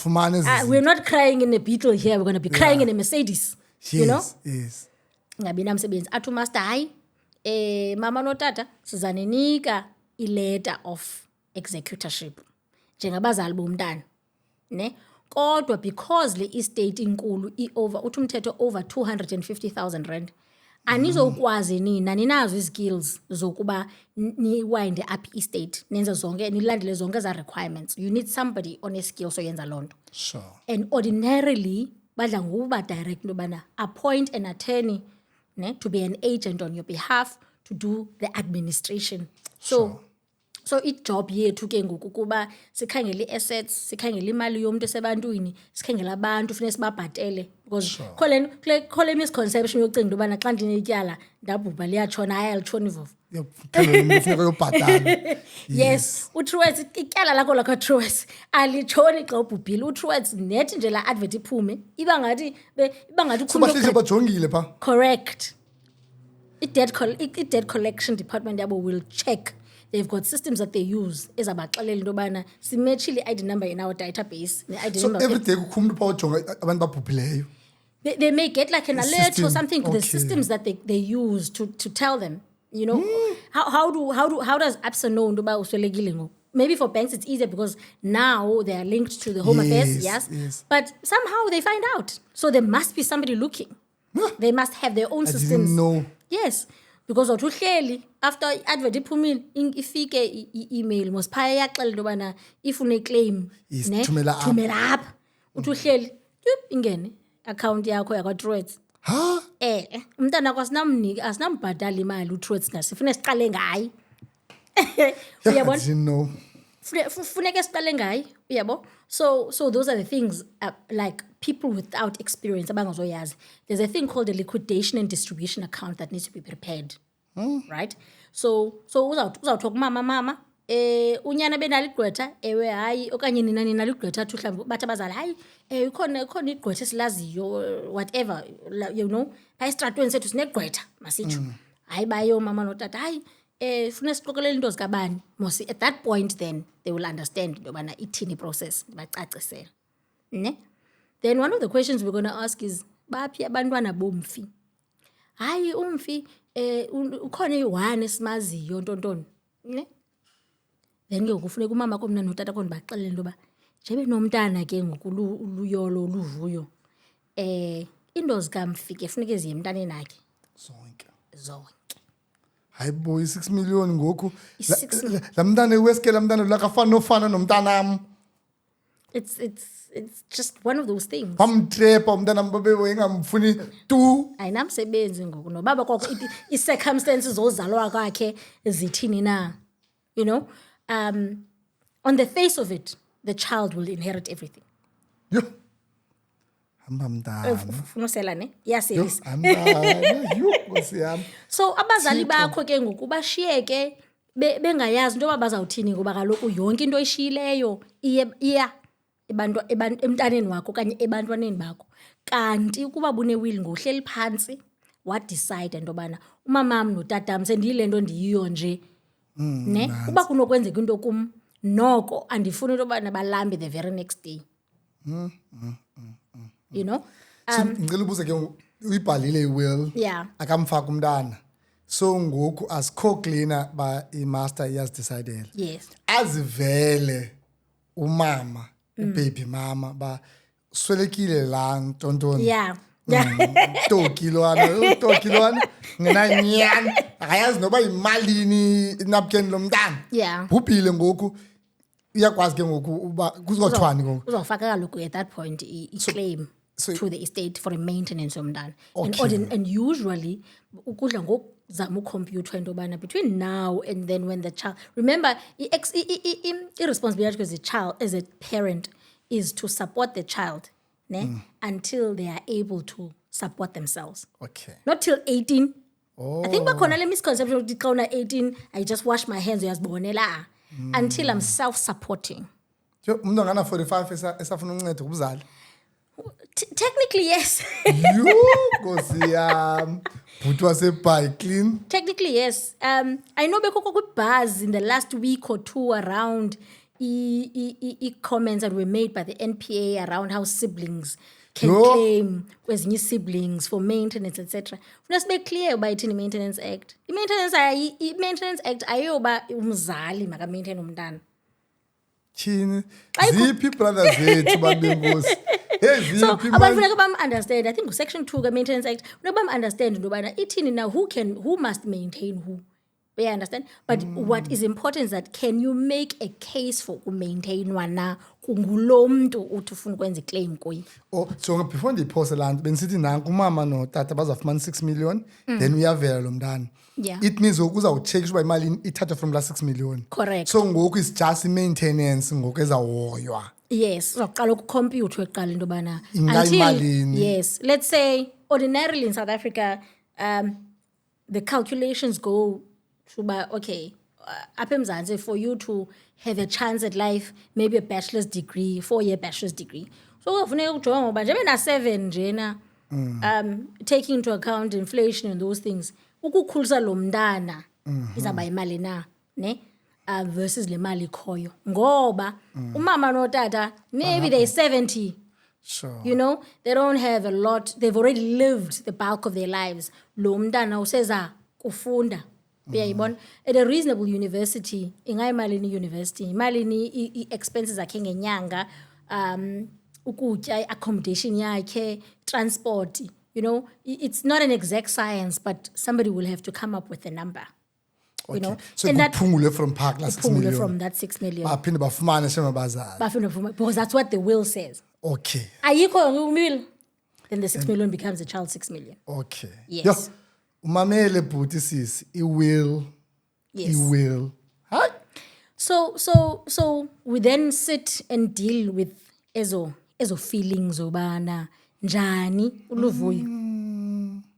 we're not crying in a Beetle here. We're going to be crying in a Mercedes. Yes, you know? Yes. Ngabi namsebenzi. Athu master hayi mama notata sizanenika letter of executorship njengabazali bomntana ne kodwa because le estate inkulu over uthi umthetho over 250,000 rand anizokwazi ninazo izskills zokuba niwinde up estate nenze zonke nilandele zonke za requirements. You need somebody on a skill so yenza lonto. Sure. And ordinarily badla ngokuba direct nobana appoint an attorney ne to be an agent on your behalf to do the administration. So it job yethu ke ngoku kuba sikhangela assets, sikhangela imali yomuntu esebantwini, sikhangela abantu ufune sibabhatele because khole misconception yokucinga into bana xa ndinetyala ndabhubha liyatshona hayi alitshoni vovo. Yes, uTruworths ityala lakho Truworths alitshoni xa ubhubhile. uTruworths nethi nje la advert iphume iba ngathi bahlise bajongile pha. Correct. I-debt collection department yabo will check. They've got systems that they use ezabaxelela into bana simatchile ID number in our database. So every day kukhumntu pha ujonga abantu babhubhileyo. They may get like an alert or something to the systems that they use to tell them, you know. How does ABSA know into ba uswelekile ngo? Maybe for banks it's easier because now they are linked to the Home Affairs, yes. But somehow they find out. So there must be somebody looking. They must have their own systems. I didn't know. Yes. Because uhleli after advert iphumile ifike email mos phaya yaxela into bana if une claim ne thumela apha uhleli ingene account yakho yakwaTruworths umntana wakho asinambhatala imali uTruworths ngasifuna siqale ngayi uyabona. I didn't know. funeke siqale ngayo uyabo. So those are the things like people without experience abangazoyazi. There's a thing called a liquidation and distribution account that needs to be prepared. Right? So uzawuthi mama unyana benalo igqwetha ewe hayi okanye nina ninalo igqwetha thu mhlawumbi bathi abazali hayi ikhona igqwetha esilaziyo whatever you know bayistratweni sethu sinegqwetha masitsho hayi bayo mama notata hayi funa siqokelela into zikabani mos at that point then they will understand into yobana ithini process bacacisela ne. Then one of the questions we're going to ask is baphi abantwana bomfi hayi umfi ukhona i-1 esimaziyo ntontoni ne. Then ke kufuneka umama komna notata konke baxelele into yoba njebe nomntana ke ngoku uluyolo luvuyo into zikamfi ke funeka eziye emntaneni akhe zonke hayi boy 6 million ngoku la mntana eweske la mntana lakafana nofana nomntanam. It's just one of those things. Bamtrepa umntana mbabe wengamfuni tu ayinamsebenzi ngoku nobaba kwakho i-circumstances ozalwa kwakhe zithini na, you know. On the face of it, the child will inherit everything. Yo. Hamba mntana. Funosela ne? Yes, yes. So abazali bakho ke ngoku bashiyeke bengayazi into bazawuthini ngoba kaloku yonke into eshiyileyo iya emntaneni wakho okanye ebantwaneni bakho. Kanti ukuba bune will ngohleli phansi what decide into bana umamam notatam sendiyile nto ndiyiyo nje. Ne kuba kunokwenzeka into kum noko andifuni into bana balambe the very next day. You know ngicela ubuze ke uyibhalile iwill akamfaka umntana so ngoku asikho cleaner ba imaster iyaz decided yes azivele umama baby mama ba swelekile la ntontoni tokilwana ngena nyani ayazi noba imalini napken lo mntana bhubhile ngoku iyakwazi ke ngoku uba kuzothwani ngoku uzawufaka kaloku at that point i-claim to the estate for a maintenance yomntana. And usually ukudla ngokuzama ukhompyuthwa into yobana between now and then when the child, remember irresponsibility as a parent is to support the child until they are able to support themselves. Okay. Not till 18. I think bakhona le misconception ukuthi xa una 18 I just wash my hands uyazibonela until I'm self-supporting. Umuntu angana 45 esafuna uncedo kubuzali. Technically yes. You Nkosi yami. Bhuti wasebhayi clean. Technically yes. I know bekho buzz in the last week or two around comments that were made by the NPA around how siblings can claim kwezinye siblings for maintenance etc. Funa sibe clear uba ithini Maintenance Act. I-Maintenance Act ayoba umzali maka maintain umntana. Chini ziphi brothers zethu babengosi. So abantu funeka bam-understand, I think section 2 ka-Maintenance Act funeka bam-understand into yobana ithini now who must maintain who. You understand? But what is important is that can you make a case for kumaintainwa na kungulo mntu uthi ufuna ukwenza iclaim kuye. So before ndiyiphosa laa nto benisithi nanku umama notata bazawufumana 6 million then uyavela lo mntana. It means uzawutshekisha uba imali ithathwa from la 6 million. Correct. So ngoku is just maintenance ngoku ezahoywa. Yes, uzawuqala ukukhompyuthwa eqala into yobana until yes, let's say ordinarily in South Africa the calculations go to okay, apha eMzantsi for you to have a chance at life, maybe a bachelor's degree, 4-year bachelor's degree. So kufuneka ujonga ngoba nje bena 7 njena taking into account inflation and those things ukukhulisa lo mntana izaba imali na ne versus le mali ikhoyo ngoba umama notata maybe they're 70. Sure. You know, they don't have a lot, they've already lived the bulk of their lives. Lo mntana useza kufunda. Uyayibona at a reasonable university ingayimalini university imalini expenses akhe ngenyanga ukutya accommodation yakhe transport, you know, it's not an exact science but somebody will have to come up with a number. Okay. You know, so kuphungule from park la 6 million from that 6 million baphinde bafumane shemabazali because that's what the will says. Okay. Ayikho will then the 6 million becomes the child's 6 million. Okay. Yes. Umamele bhuti sisi iwill. Yes. Iwill. Hayi. So we then sit and deal with ezo feelings obana njani uluvuyo.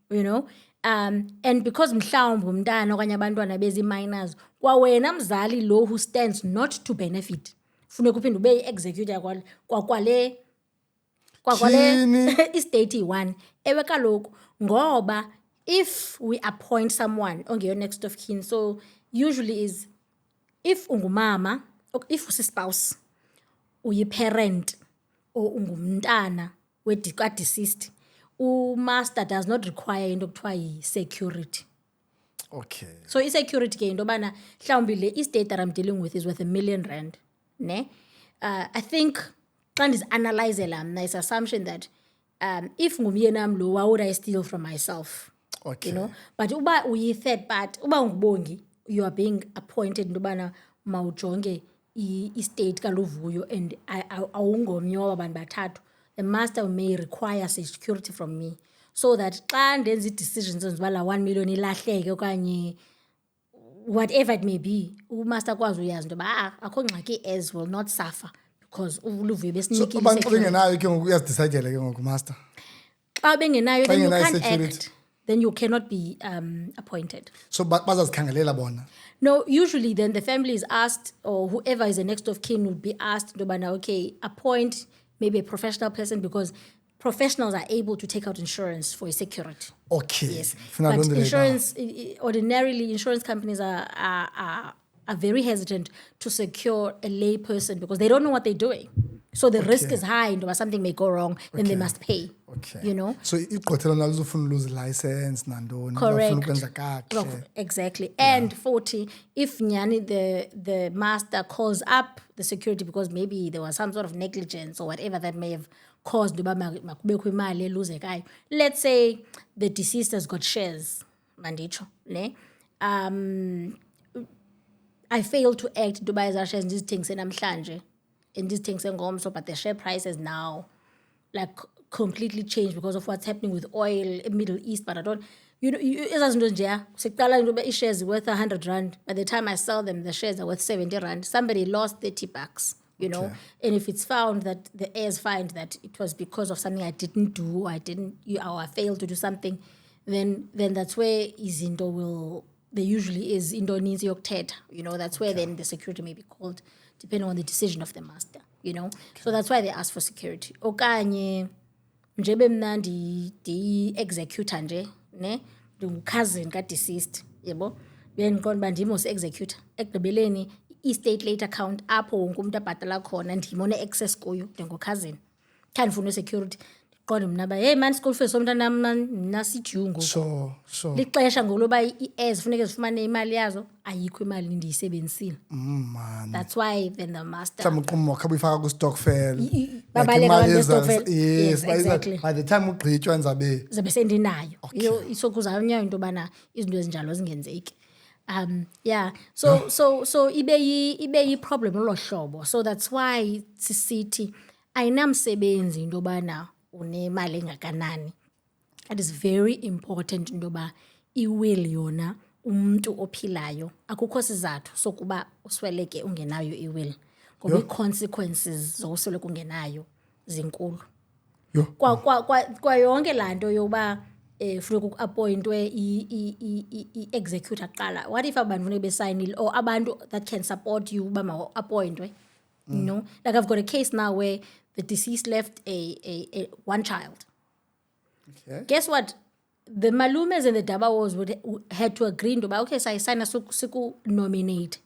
You know, and because mhlawumbe umntana okanye abantwana bezi-minors kwawena mzali lo who stands not to benefit funeka uphinde ube yi-executor kwakwale istate iyi-1 ewe kaloku ngoba if we appoint someone ongeyo next of kin, so usually is if ungumama, if usispouse uyi-parent or ungumntana ka-deceased, master does not require into okuthiwa yi-security. Okay. So i-security ke into yobana mhlawumbi le estate that I'm dealing with is worth R1 million, ne? I think xa ndisianalysela mna is assumption that if ngumyenam lo, why would I steal from myself? Okay. You know, but uba uyi-third party, uba ungubongi, you are being appointed into yobana mawujonge i-state kaluvuyo and awungomnye waba bantu bathathu, the master may require security from me so that xa ndenza ii-decisions enziba la 1 million ilahleke okanye whatever it may be, umaster kwazi uyazi into yoba akho ngxaki as will not suffer because uluvuyo besinikile. So abantu bengenayo ke ngoku uyazidecidela ke ngoku master. Xa bengenayo then you can't security, act, then you cannot be appointed. So bazazikhangelela bona. No, usually then the family is asked, or whoever is the next of kin will be asked, okay, appoint maybe a professional person because professionals are able to take out insurance for security. Okay. Yes. But insurance, ordinarily, insurance companies are very hesitant to secure a lay person because they don't know what they're doing. So the risk is high, and something may go wrong, then they must pay. Okay. You know? So igqothelo nalo uzofuna lose license nandoni. Correct. Exactly. Yeah. And 40, if nyani the master calls up the security because maybe there was some sort of negligence or whatever that may have caused, let's say the deceased has got shares, mandicho, ne? I failed to act to buy these shares, these things in namhlanje, and these things in Gomso, but the share price is now like completely changed because of what's happening with oil in Middle East. But I don't, shares worth R100. By the time I sell them, the shares are worth R70. Somebody lost $30, you know. And if it's found that the heirs find that it was because of something I didn't do, or I failed to do something, then that's where izinto will. There usually is Indonesia Yoktet, you know, that's where then the security may be called, depending on the decision of the master, you know. So that's why they ask for security. Okanye, njebe mna executor nje, ne, cousin ka deceased, yebo. Then kon bandimo se executor. Ekugqibeleni estate late account apho wonke umuntu abhatala khona ndimone access kuyo njengo cousin. Can for no security. Kodwa mina ba hey man school fees somntana nasijungu so lixesha ngoloba i-heirs funeke zifumane imali yazo ayikho imali ndiyisebenzisile man, that's why then the master mhlawumbe uqhumba uyifaka ku stokvel yes exactly. By the time ugqitywa nzabe sendinayo isokuzawunya into bana izinto ezinjalo zingenzeki. Yeah, so ibe yi problem lo hlobo, so that's why sisithi ayinamsebenzi into bana unemali engakanani. It is very important into ba i-will yona umuntu ophilayo akukho sizathu sokuba usweleke ungenayo i-will ngoba i-consequences zosweleka ungenayo zinkulu. Kwa yonke laa nto yoba funeka uku-appointwe i-executor kuqala. What if abantu funeka besayinile or abantu that can support you uba mawa-appointwe? You know, like I've got a case now where the deceased left a one child. Okay. Guess what? The malumes and the dabawos had to agree to, okay, so I sign a siku nominate.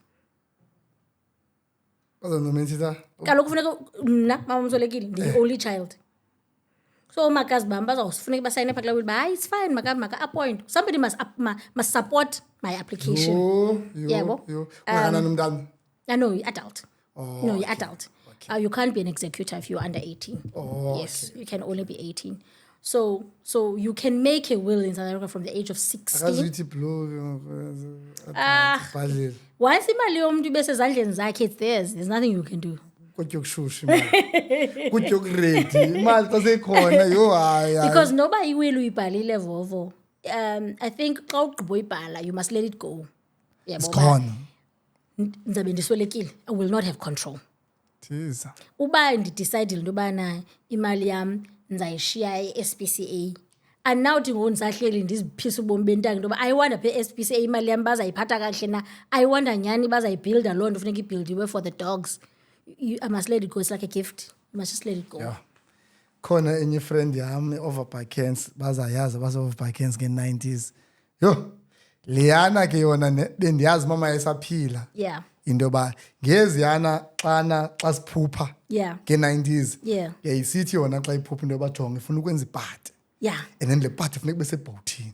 Kaloku funeka mna mama msolekile the only child. So makazi bamba uzawufuneka basayine pha kulaa ba it's fine maka appoint. Somebody must support my application. Yebo. No, you're adult. No, you're adult. Okay. You can't be an executor if you're under 18. Yes, okay. You can only be 18. So you can make a will in South Africa from the age of 16. Once imali yomuntu bese ezandleni zakhe, it's theirs. There's nothing you can do. Because noba iwill uyibhalile vovo. I think xa ugqiba uyibhala you must let it go. It's gone. ndizabe ndiswelekile. I will not have control. Tiza. Uba ndidecidile into yobana imali yam ndizayishiya e-SPCA, andinawuthi ngoku ndisahleli ndiziphisa ubomi bentanga into yoba ayiwanda phe e-SPCA imali yam bazayiphatha kakuhle na, ayiwanda nyhani bazayibhilda loo nto funeka ibhildiwe for the dogs. I must let it go. It's like a gift. You must just let it go. Yeah. Khona enye friend yami overbikens bazayazi base-overbikens nge-90s. Yo, leyana ke yona bendiyazi mama esaphila. Yeah. Into yoba ngeziyana xa siphupha Yeah. nge-90s. Yeah. Yayisithi yona xa iphupha into yoba jonga ifuna ukwenza ipati. Yeah. And then le pati funeka kube sebhowuthini.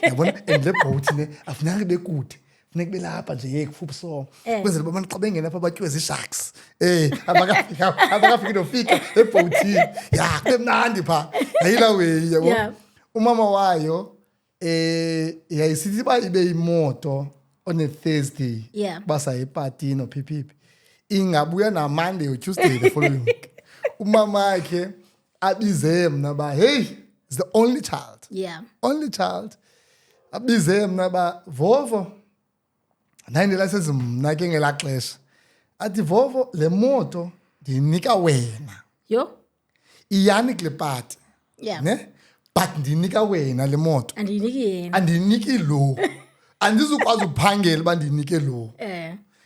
Yabona? And le bhowuthi afuneka ibe kude. Funeka kube lapha nje kufuphi so. Kwenzela uba abantu xa bengena apha batyiwe zii-sharks. Abakafiki nofika ebhowuthini. Ya, kube mnandi phaa. Yayilaa way, yabo. Yeah. Umama wayo yayisithi uba ibe imoto on a Thursday. Yeah. Basa ipatini nophiphipi. Ingabuya na-Monday or Tuesday the following week. Umama wakhe abize mna ba, hey, is the only child. Yeah. Only child. Abize mna ba, Vovo. Nayindlela sezimna ke ngelaa xesha. Athi Vovo, le moto ndinika wena. Yo. Iyani kule pati. Yeah. Ne? But ndinika wena le moto. Andiyiniki yena. Andiniki lo. Andizukwazi uphangela uba ndinike lo.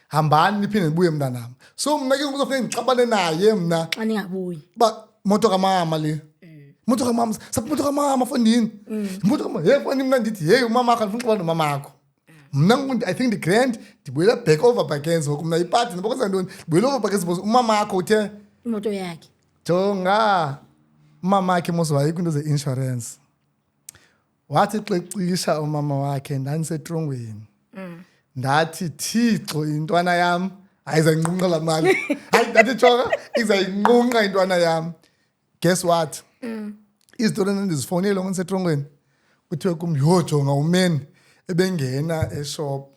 Hambani niphinde nibuye mntanam. So mna ke ngoku kuzofuneka ndixabane naye mna. Xa ningabuyi. Ba moto kamama le. Moto kamama, sapho moto kamama fondini. Moto kamama, hey fondini mna ndithi hey umama akho andifuna ukuxabana nomama akho. Mna I think the grand ndibuyela back over bikens ngoku mna ipati ndibokwenza ntoni? Ndibuyela over bikens because umama akho uthe Imoto yakhe. jonga umama akhe mos wayekho into ze-insurance. Wathi xexisha umama wakhe ndandisetrongweni. Ndathi Thixo intwana yam ayizayinqunqa laa mali. Hayi ndathi jonga izayinqunqa intwana yam. Guess what? Izitori endizifowunile ngoku ndisetrongweni. Kuthiwe kum yho jonga umen ebengena eshop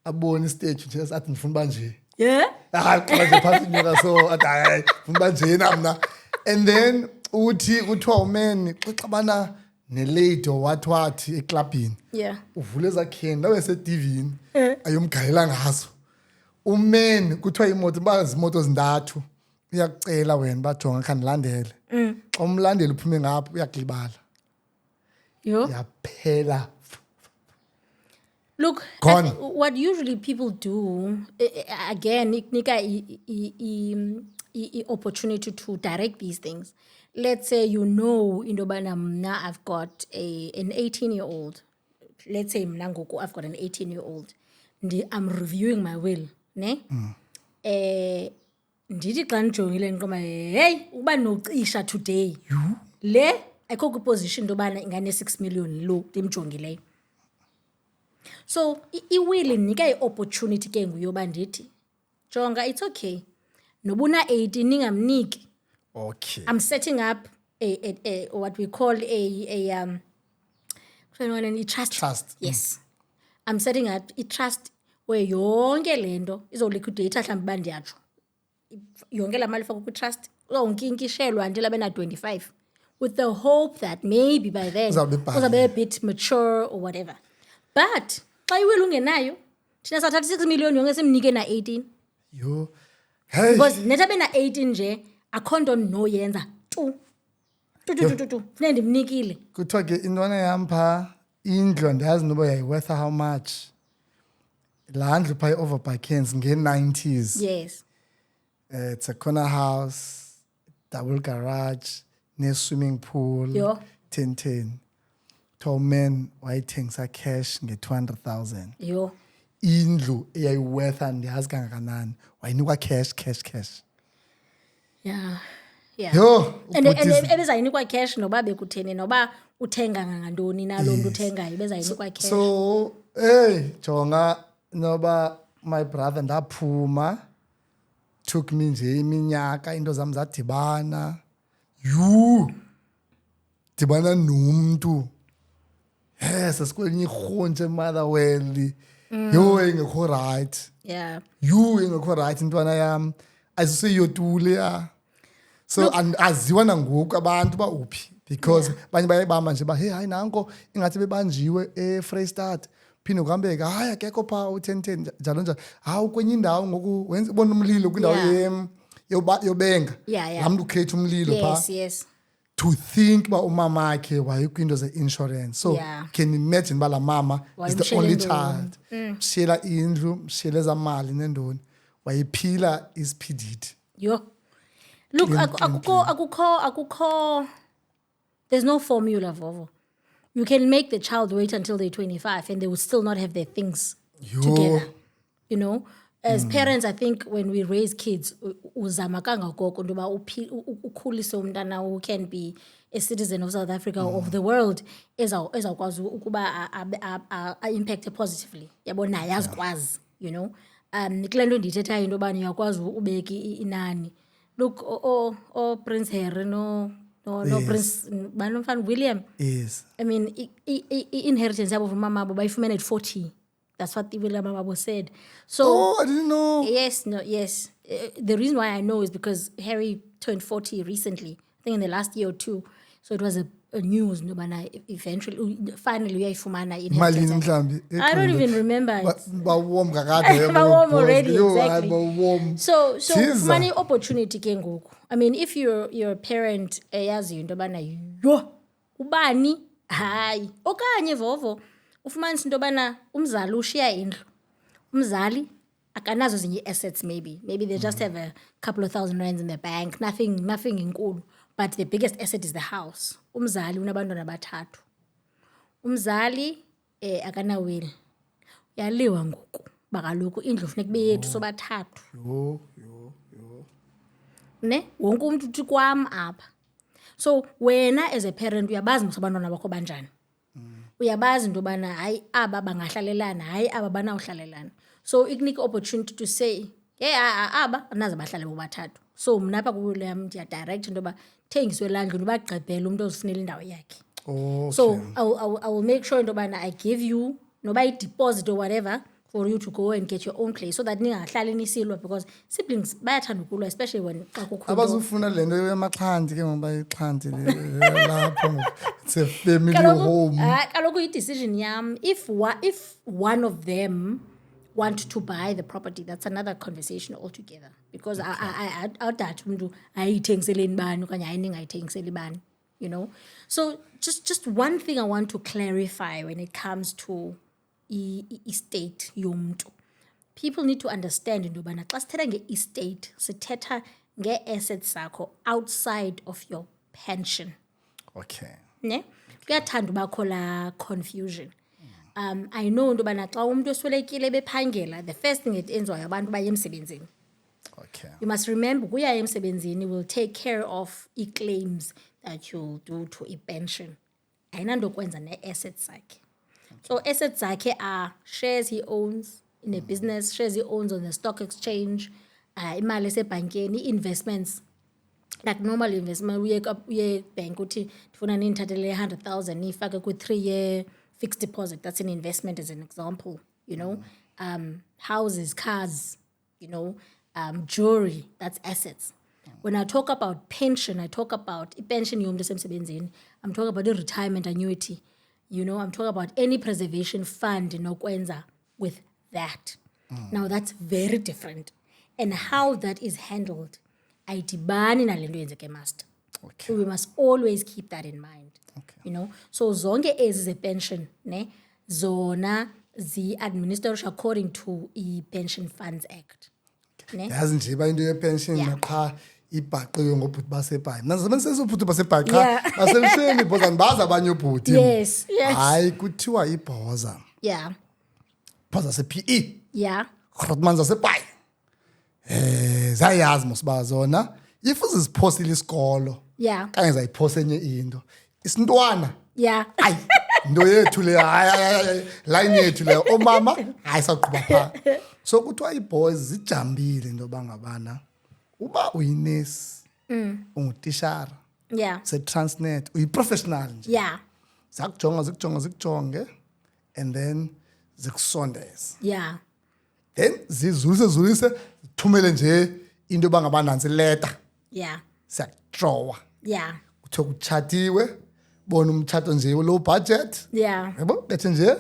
abone istage nje athi ndifuna uba nje. Yeah. Hayi xa nje phantsi inyuka so athi hayi ndifuna uba njena mna. And then kuthiwa umen xixabana nelady wathi eklabhini. Yeah. Uvule ezakheni nawe eseTVini ayomgalela ngazo. Umen kuthiwa imoto bazi imoto zintathu uyakucela wena bajonga khandilandele. Xa umlandeli uphume ngapho uyakulibala. Yo. Yaphela. Look, Gone. what usually people do, again, nika opportunity to direct these things. Let's say into yobana mna I've got an 18-year-old. Let's say mna ngoku I've got an 18-year-old. I'm reviewing my will, ne? Ndithi xa ndijongile ndiqoma hey uba nocisha today. Le ayikho kwiposition into yobana ingane-6 million lo ndimjongileyo. So iwili nika i-opportunity ke nguyoba ndithi jonga it's okay nobuna 18 ningamniki. Okay. I'm setting up a what we call a trust. Trust. Yes. I'm setting up a trust where yonke lento izoliquidate mhlawumbe bandiyatsho yonke la mali faka ku-trust uzawunkinkishelwa until abe na-25 with the hope that maybe by then uzabe a bit mature or whatever. But xa iwili ungenayo thina sathatha 6 million yonke simnike na-18 Yo. Hey. because nethi abe na-18 nje akho nto ndinoyenza tu funeka ndimnikile. Kuthiwa ke intwana yam phaa indlu andiyazi noba yayiworth how much. Laa ndlu phaa i-overbikens nge-90s. Yes. It's a corner house, double garage, ne-swimming pool. Yo. 10. Kuthiwa umen wayithengisa cash nge-200,000. Yo. Indlu eyayiworth andiyazi kangakanani wayinikwa cash. Yeah. Yo. And ebezayinikwa cash noba bekutheni noba uthenga ngantoni nalo mntu uthengayo bezayinikwa cash. So hey jonga noba my brother ndaphuma took me nje iminyaka into zam zadibana dibana nomntu sesikoleni irhontshe Motherwell yo engekho right. Yeah. Engekho right intwana yam ayisiyotule ya. So aziwa nangoku abantu ba uphi because banye bayibamba nje ba hey hayi nanko ingathi bebanjiwe eFreystadt phinde kuhambeke hayi akekho phaa u-10 njalo njalo hawu kwenye indawo ngoku ubona umlilo kwindawo yobenga laa mntu ukhetha umlilo phaa yes to think uba umama akhe wayekwiinto ze-insurance so can imagine uba laa mama is the only child mshiyela indlu mshiyela ezaa mali nentoni wayephila isiphididi yo look akukho there's no formula Vovo. You can make the child wait until they're 25 and they will still not have their things together. You know, as parents, I think when we raise kids, uzama kangangoko ndoba ukhulise umntana who can be a citizen of South Africa or of the world ezawukwazi ukuba impact positively. Yabo naye azikwazi, you know. Kule nto ndithethayo into yobana uyakwazi ubeka inani. Look, Prince Harry no Prince Banofan William. Yes. I mean, inheritance yabo from mama bayifumene at 40. That's what William Mababo said. So I didn't know. Yes. The reason why I know is because Harry turned 40 recently. I think in the last year or two. So it was a news. Eventually, finally, we fumana inheritance. I don't even remember it. Warm already, exactly. So fumani opportunity kengoku. I mean, if you're a parent, yazi into bana yo ubani hayi okanye Vovo ufumanisa into bana umzali ushiya indlu. Umzali akanazo zinye assets maybe they just have a couple of thousand rands in their bank, nothing inkulu. But the biggest asset is the house. Umzali unabantwana bathathu. Umzali akana will. Uyaliwa ngoku. Bakaloku indlu funeka kube yethu sobathathu. Yo. Ne? Wonke umuntu uthi kwam apha. So wena as a parent uyabazi abantwana bakho banjani. Uyabazi into bana hayi aba bangahlalelana, hayi aba banawuhlalelana. So ikunika opportunity to say, aba anaze bahlale bobathathu. So mna apha kule yam ndiya direct into ba thengiswe landlu ubagqibhela umuntu ozifunela indawo yakhe. Okay. So I will make sure into bana I give you noba i-deposit or whatever for you to go and get your own place so that ningahlali nisilwa because siblings bayathanda ukulwa especially when xa kukho abazufuna le nto yamaxhanti ke ngoba ixhanti lapho it's a family home. Kaloku i-decision yam if one of them want to buy the property, that's another conversation altogether because awudathi umuntu ayithengiseleni bani okanye hayi ningayithengiseli bani, you know. So just one thing I want to clarify when it comes to estate yomuntu. People need to understand into yobana xa sithetha nge-estate sithetha nge-assets zakho outside of your pension. Okay. Ne? Kuyathanda ubakho la confusion. I know into yobana xa umuntu oswelekile bephangela, the first thing enziwayo abantu baye emsebenzini. Okay. You must remember ukuya emsebenzini will take care of claims that you'll do to a pension. Ayinanto kwenza ne-assets zakhe. So assets zakhe are shares he owns in a business, shares he owns on the stock exchange, imali esebhankeni, investments. Like normal investment, uye bank uthi ndifuna nindithathele 100,000 nifake ku 3-year fixed deposit. That's an investment as an example, you know. Houses, cars, you know, jewelry, that's assets. When I talk about pension, I talk about pension yomuntu osemsebenzini. I'm talking about the retirement annuity. You know, I'm talking about any preservation fund nokwenza with that. Now that's very different. And how that is handled, ayidibani nalento yenzeke master. Okay. So we must always keep that in mind. Okay. You know, so zonke ezi ze-pension, ne, zona zi-administered according to i-Pension Funds Act. Ne? Yazi nje ba into ye-pension naqha ibhaqiwe ngobhuti basebhayi. Mna sebenzisa ubhuti basebhayi qha basemshweni ibhoza baza abanye ubhuti. Yes. Hayi kuthiwa ibhoza. Yeah. Bhoza se-PE. Yeah. Grootman zasebhayi. Zayazi mosiba zona if uziziphosile isikolo. Yeah. Kanye zayiphose enye into. Isintwana. Yeah. Hayi into yethu le hayi line yethu le omama hayi saqhuba pha. So kuthiwa iboys zijambile into bangabana uba uyinesi ungutishara. Yeah. Se-Transnet uyi-professional nje. Yeah. Zikujonge and then zikusondeze. Yeah. Then zizulise thumele nje into bangabanansi letter. Yeah. Siyakutrowa. Yeah. Kuthiwa kuchatiwe bona umtshato nje low budget. Yeah. Yabo bethe nje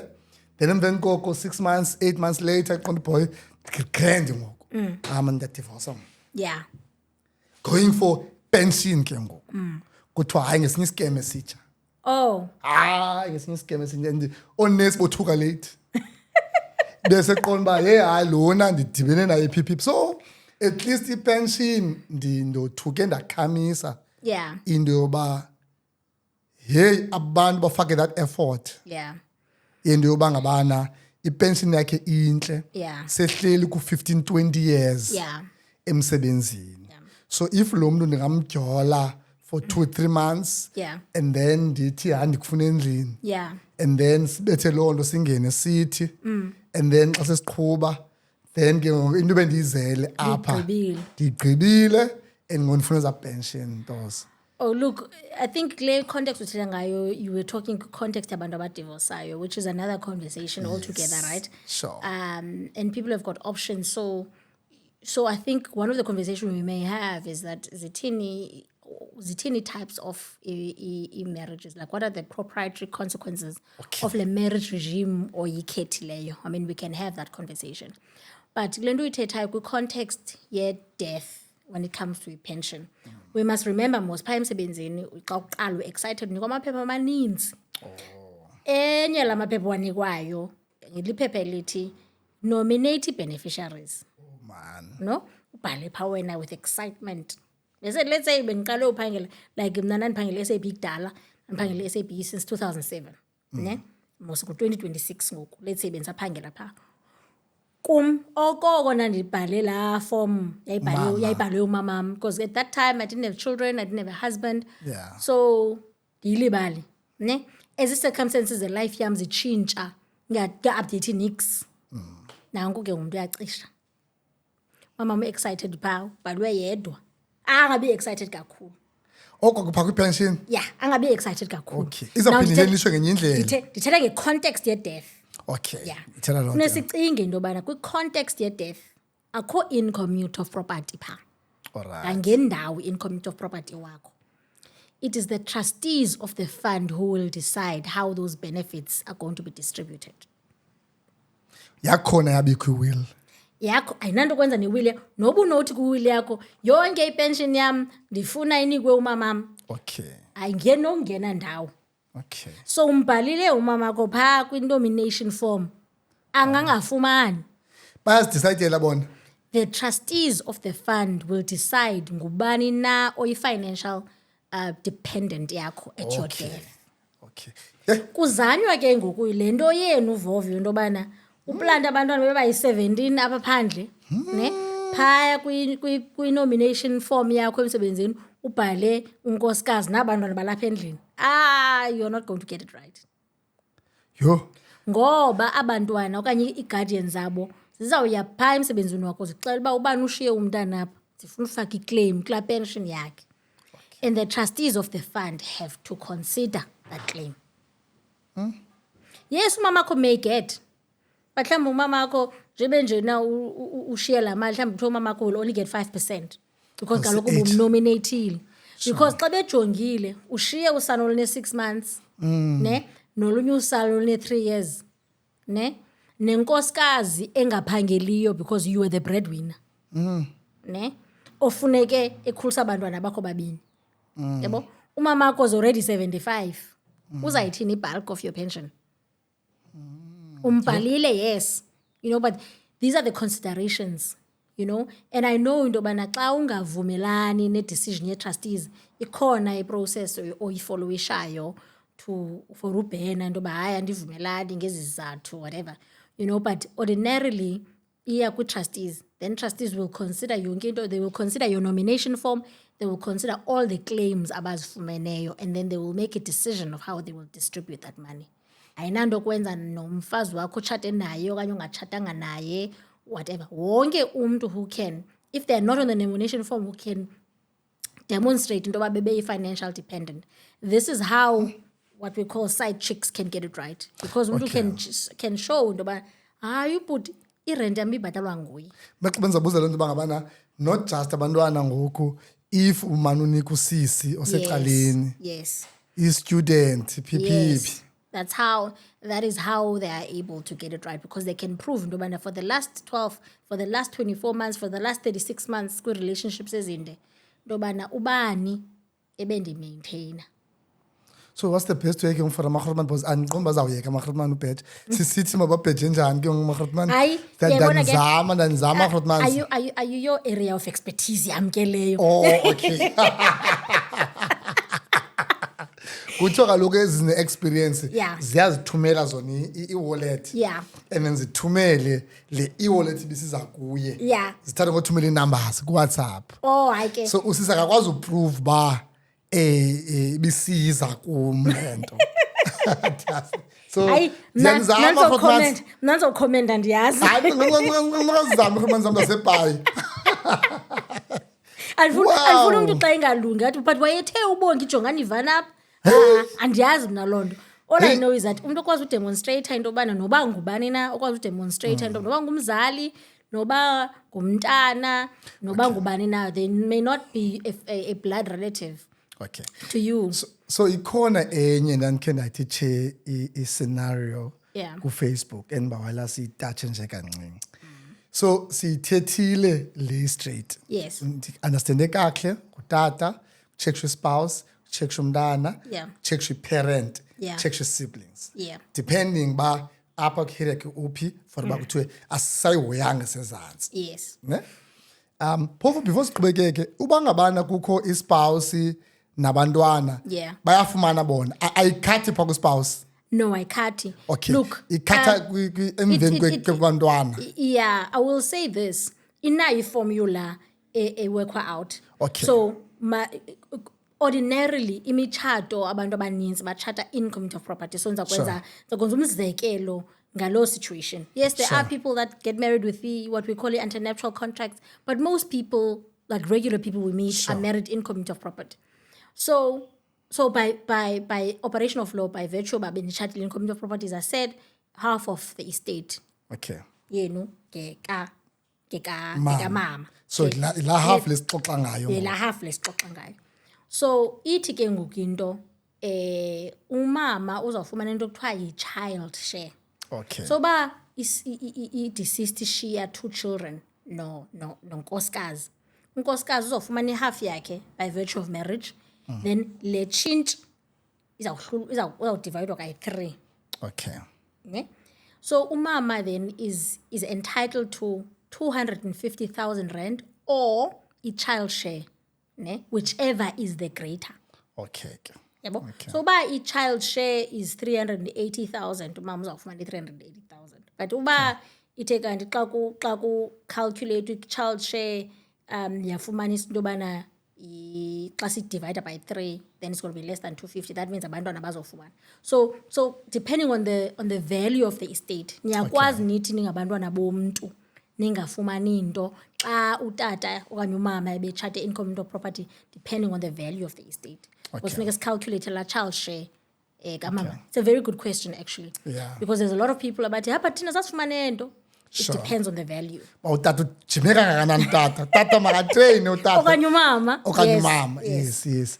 then emveni koko 6 months 8 months later iqonda boy grand ngoku man ndiyadivorsa yeah going for pension ke ngoku kuthiwa hayi ngesinye isikeme esitsha ngesinye isikeme esinye and onesi bothuka late bese qonda uba hayi lona ndidibene naye pip so at least ipension ndothuke ndakhamisa yeah into yoba hey abantu bafake that effort yeah into yoba ngabana ipension yakhe intle yeah sehleli ku-15 20 years yeah emsebenzini so if lo muntu ndingamjola for 2-3 months yeah and then ndithi ndikufuna endlini yeah and then sibethe loo nto singene sithi and then xa sesiqhuba then ke ngoku into bendiyizele apha ndigqibile and ngondifuna eza pension those. Oh, look, I think kule context uthetha ngayo, you were talking context abantu abadivorsayo, which is another conversation altogether, right? Sure. And people have got options. So I think one of the conversations we may have is that zithini types of marriages, like what are the proprietary consequences of the marriage regime or yikhethileyo? I mean, we can have that conversation. But kule nto uyithethayo kwi-context ye-death when it comes to pension, we must remember most phaa emsebenzini xa uqala u-excited unikwa amaphepha amaninzi. Enye la maphepha wanikwayo ngeliphepha elithi nominate beneficiaries. Man. No? Ubhale phaa wena with excitement. Let's say bendiqale uphangela, like mna ndandiphangela SAP kudala, ndandiphangela SAP since 2007. Ne? Mos ku-2026 ngoku. Let's say bendisaphangela phaa. Kum okoko nandibhale laa form yayibhalwe umamam, because at that time I didn't have children, I didn't have a husband. Yeah. So ndiyilibale, ne? As i-circumstances e-life yam zitshintsha, nga-update nix. Nanku ke umntu uyacisha. Mamam excited phaa, ubhalwe yedwa. Angabi excited kakhulu. Oko phaa kwi-pension? Yeah, angabi excited kakhulu. Okay. Izawuphinde ihlelishwe ngenye indlela. Ndithetha nge-context ye-death. Okay. Yeah. Ithela loo nto. Funesicinge into yobana kwi-context ye-death akho incommute of property phaa. Alright. Angendawo incommute of property wakho. It is the trustees of the fund who will decide how those benefits are going to be distributed. Yakhona yabikho i-will. Yakho ayinanto kwenza ne-will noba unothi kwi-will yakho yonke ipension yam ndifuna inikwe umamam. Okay. Ayingenongena ndawo. Okay. So umbhalile umamakho phaa kwi-nomination form angangafumani. Bayazidicayidela bona. The trustees of the fund will decide ngubani na oyi-financial dependent yakho at your death. Okay. Kuzanywa ke ngoku le nto yenu uvovyo into yobana uplanta abantwana bebayi-17 apha phandle, ne? Phaya kwi-nomination form yakho emsebenzini ubhale unkosikazi nabantwana balapha endlini. You're not going to get it right. Yho. Ngoba abantwana okanye i-guardians zabo zizawuya phaa emsebenzini wakho zixela uba ubani ushiye umntana apha, zifuna ufaka i-claim kulaa pension yakhe. And the trustees of the fund have to consider that claim. Yes, umamakho may get, but mhlawumbi umamakho njebe njena ushiye laa mali, mhlawumbi kuthiwa umamakho will only get 5% because kaloku ubumnominatile. Because xa bejongile ushiye usana olune-6 months, ne? Nolunye usana olune-3 years, ne? Nenkosikazi engaphangeliyo because you were the breadwinner. Ne? Ofuneke ekhulisa abantwana bakho babini. Yabo? Umamakho is already 75. Uzayithini bulk of your pension? Umbhalile, yes. You know, but these are the considerations, you know. And I know into yobana xa ungavumelani ne-decision ye-trustees, ikhona i-process oyifollowishayo for ubhena into yoba hayi andivumelani ngezi zizathu, whatever. You know, but ordinarily iya kwi-trustees, then trustees will consider yonke into. They will consider your nomination form, they will consider all the claims abazifumeneyo, and then they will make a decision of how they will distribute that money. Ayinanto kwenza nomfazi wakho utshate naye okanye ungatshatanga naye, whatever. Wonke umntu who can, if they are not on the nomination form, who can demonstrate into yoba bebeyi-financial dependent. This is how what we call side chicks can get it right. Because umntu can show into yoba you put irent yam ibhatalwa nguye. Xa bendizabuza loo nto uba ngabana not just abantwana ngoku, if umane unika usisi osecaleni, Yes. i-student, phiphi. That is how they are able to get it right, because they can prove into yobana for the last 12, for the last 24 months, for the last 36 months kwi-relationships ezinde, into yobana ubani ebendimaintaina. So what's the best way ke for amaGrootman, because andiqondi bazawuyeka amaGrootman ubheje. Sisithi mababheje njani ke amaGrootman? Hayi, uyabona ke, Ndanizama amaGrootman. Are you your area of expertise yam ke leyo? Oh, okay. Kuthiwa kaloku ezine-experience Yeah. ziyazithumela zona i-wallet. Yeah. And then zithumele le e-wallet ibisiza kuye. Yeah. Zithatha ngothumela ii-numbers kuWhatsApp. Oh, hayi ke. So usisa akakwazi uprove uba ibisiza kum le nto. So Hayi, ndiyazama amaGrootman. mna ndizokhomenta ndiyazi. Hayi, ngazama amaGrootman zam zasebhayi. Andifuna umntu xa ingalungi athi but wayethe ubonke ijongani ivana apha. Andiyazi mna loo nto. All I know is that umntu okwazi udemonstrate into yobana noba ngubani na okwazi udemonstrate into noba ngumzali, noba ngumntana, noba ngubani na, they may not be a blood relative Okay. to you. So ikhona enye ndandikhe ndathi tshe i-scenario Yeah. kuFacebook endibawela siyitatshe nje kancinci. So siyithethile le straight. Yes. Understande kakuhle ngutata, check your spouse, check your mntana, Yeah. check your parent, Yeah. check your siblings. Yeah. Depending ba apha kuhierarchy uphi for ba kuthiwe asisayihoyanga sezantsi. Yes. Ne? Phofu before siqhubekeke uba ngabana kukho ispouse nabantwana Yeah. bayafumana bona ayikhathi pha kwispouse. No, I can't. Okay. Look, Ikhatha emveni kwabantwana. yeah, I will say this. Inayo formula workwa out. Okay. So ordinarily imitshato abantu abaninzi batshata in community of property. So ndizakwenza umzekelo ngalo situation. Yes, there are people that get married with what we call antenuptial contracts, but most people, like regular people we meet, are married in community of property. So by operation of law, by virtue of being chatted in community of properties, I said half of the estate. Okay. Mama. So la half lesixoxa ngayo. La half lesixoxa ngayo. So ithi ke ngoku into umama uzawufumana into ekuthiwa yi-child share. Okay. So ba i-deceased ishiya 2 children nonkosikazi. Unkosikazi uzawufumana ihalf yakhe by virtue of marriage. Then le tshintshi izawudividwa kayi-3. Okay. Okay? So umama then is entitled to 250,000 rand or i-child share, ne? Whichever is the greater. Okay. Yabo? Okay. So uba i-child share is 380,000, umama uzawufumana i-380,000. But uba ithe kanti xa ku-calculate i-child share yafumanisa into yobana xa si-divide by 3, then it's going to be less than 250. That means abantwana bazofumana. So depending on the value of the estate, niyakwazi nithi ningabantwana bomntu ningafumani nto xa utata okanye umama ebetshate in community of property, depending on the value of the estate. Kufuneka sicalculate la child share kamama. It's a very good question actually. Yeah. Because there's a lot of people abathi apha thina sasifumane nto. It Sure. depends on the value. Utata ujime kangakanani tata? Tata makatreyine utata. Okanye umama. Okanye Yes, umama. yes. Yes.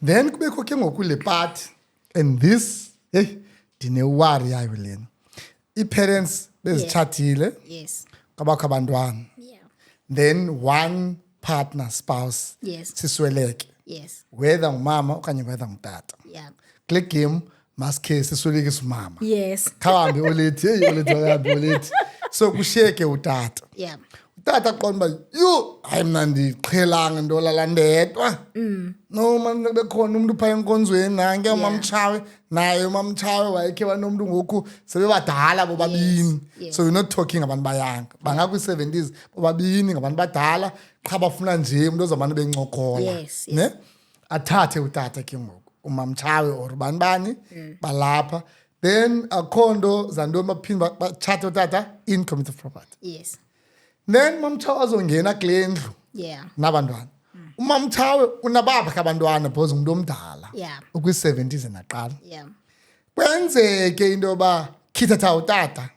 Then kubekho ke ngoku le part, and this ndinewari yayo lena. I-parents bezitshatile, Yes. kabakho abantwana. Yeah. Then one partner, spouse, Yes. sisweleke. Yes. Whether ngumama okanye whether ngutata. Yeah. Kule game masikhe siswelekise umama. Yes. Khahambe olethi, olethi wayahambe olethi. So kushiyeke utata. Yeah. Utata qonda uba yho hayi mna ndiqhelanga ndolala ndedwa. No man bekhona umuntu phaa enkonzweni nanke umamtshawe naye umamtshawe wayekhe wanomntu ngoku sebebadala bobabini. Yes. So you're not talking abantu bayanga. Bangakwi-70s bobabini ngabantu badala qha bafuna nje umuntu ozamane bencokola. Yes, yes. Ne? Athathe utata ke ngoku umamtshawe or bani balapha. Then akhondo zantoni baphinde batshate utata in community of property. Yes. Then mamtshawe azongena kule ndlu Yeah. nabantwana. Umamtshawe unabapha abantwana because ngumuntu omdala. Yeah. Ukwi-70s naqala. Yeah. Kwenzeke into yoba khithatha utata.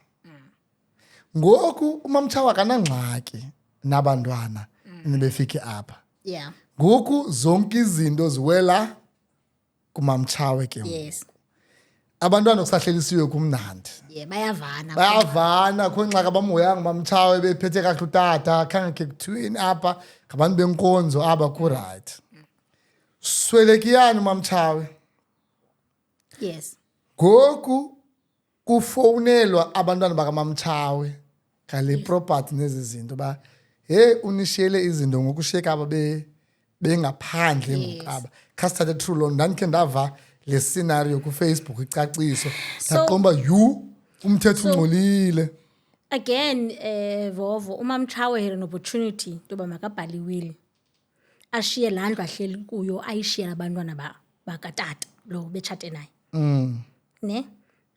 Ngoku umamtshawe akanangxaki nabantwana nibefike apha. Yeah. Ngoku zonke izinto ziwela kumamtshawe ke. Yes. abantwana kusahlelisiwe kumnandi bayavana kho ngxaka bamoyanga mamtshawe bephethe kahle utata khange ke kuthweni apha ngabantu benkonzo aba ku right swelekiyani mamtshawe yes goku kufonelwa abantwana bakamamtshawe ngale property nezi zinto ba unishiyele izinto ngokushiyeka aba bengaphandle ngokaba khasithathe true lo ndandikhe ndava le scenario ku Facebook icaciso ndaqomba umthetho ungcolile again Vovo umamtshawe here an opportunity toba makabhali will ashiye landlu ahleli kuyo ayishiye abantwana bakatata lo betshate naye ne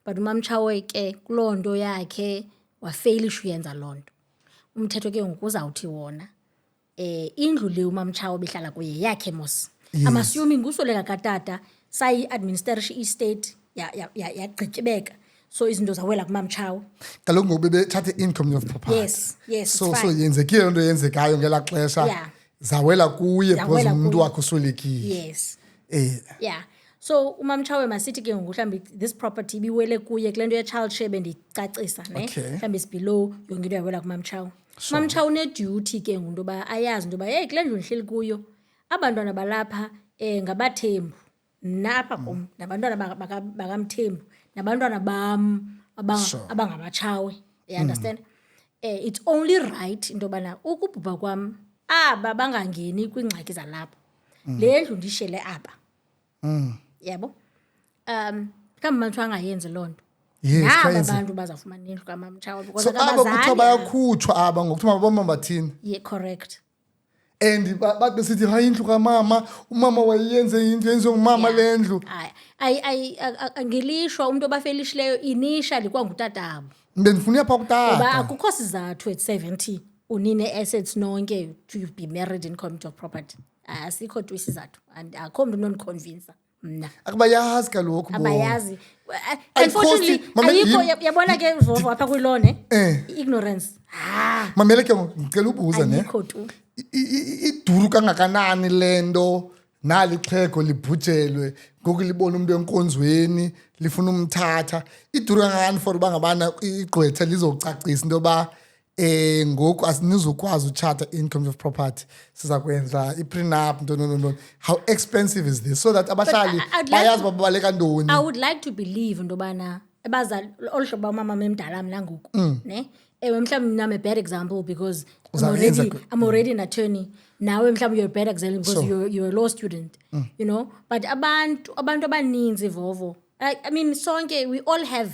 but umamtshawe ke kulonto yakhe wafailisha uyenza lonto umthetho ke ngokuzawuthi wona indlu le umamtshawe behlala kuye yakhe mos I'm assuming usoleka katata sayi administration estate yagqityibeka so izinto zawela kumamtshawe kaloku ngoku bethathe income of property yes so yenzekile into yenzekayo ngela xesha zawela kuye because umuntu wakhe uswelekile yes so umamtshawe masithi ke ngoku mhlambi this property ibiwele kuye kulento ye child share bendicacisa ne mhlambi is below yonke into yawela kumamtshawe mamtshawe une duty ke ngoku ba ayazi into ba kule ndlu ndihleli kuyo abantwana balapha ngabathembu napha kum nabantwana bakamthembu nabantwana bam abangabatshawe you understand it's only right into bana ukubhubha kwam aba bangangeni kwingxaki zalapha le ndlu ndishele apha yabo kambe manje angayenzi lonto abantu bazafumana indlu kamamtshawe because aba kuthiwa bayakhutshwa aba ngokuthiwa babamba bathini correct and bathi besithi hayi indlu kamama umama wayenze into yenziwe ngumama le ndlu angelishwa umuntu obafelishileyo initially kwangutatababo bendifuna apha kutata ngoba akukho sizathu at 70 unine assets nonke to be married in common of property asikho tu isizathu and akho umuntu onconvince mna akubayazi kaloku abayazi unfortunately ayikho yabona ke Vovo apha kwilone ignorance mamele ke ngicela ubuza ne ayikho tu iduru kangakanani lento nalixhego libhujelwe ngoku libona umuntu enkonzweni lifuna umthatha iduru kangani for bangabana igqwetha lizocacisa into ba ngoku asinizokwazi ucharter income of property siza kwenza iprenup no how expensive is this so that abahlali bayazi babaleka ntoni I would like to believe into bana abazali olhlobo umama memdala mina ngoku ne mhlawumbe nami a bad example because I'm already an attorney nawe mhlawumbe you're a bad example because you're a law student you know but abantu abaninzi Vovo I mean sonke we all have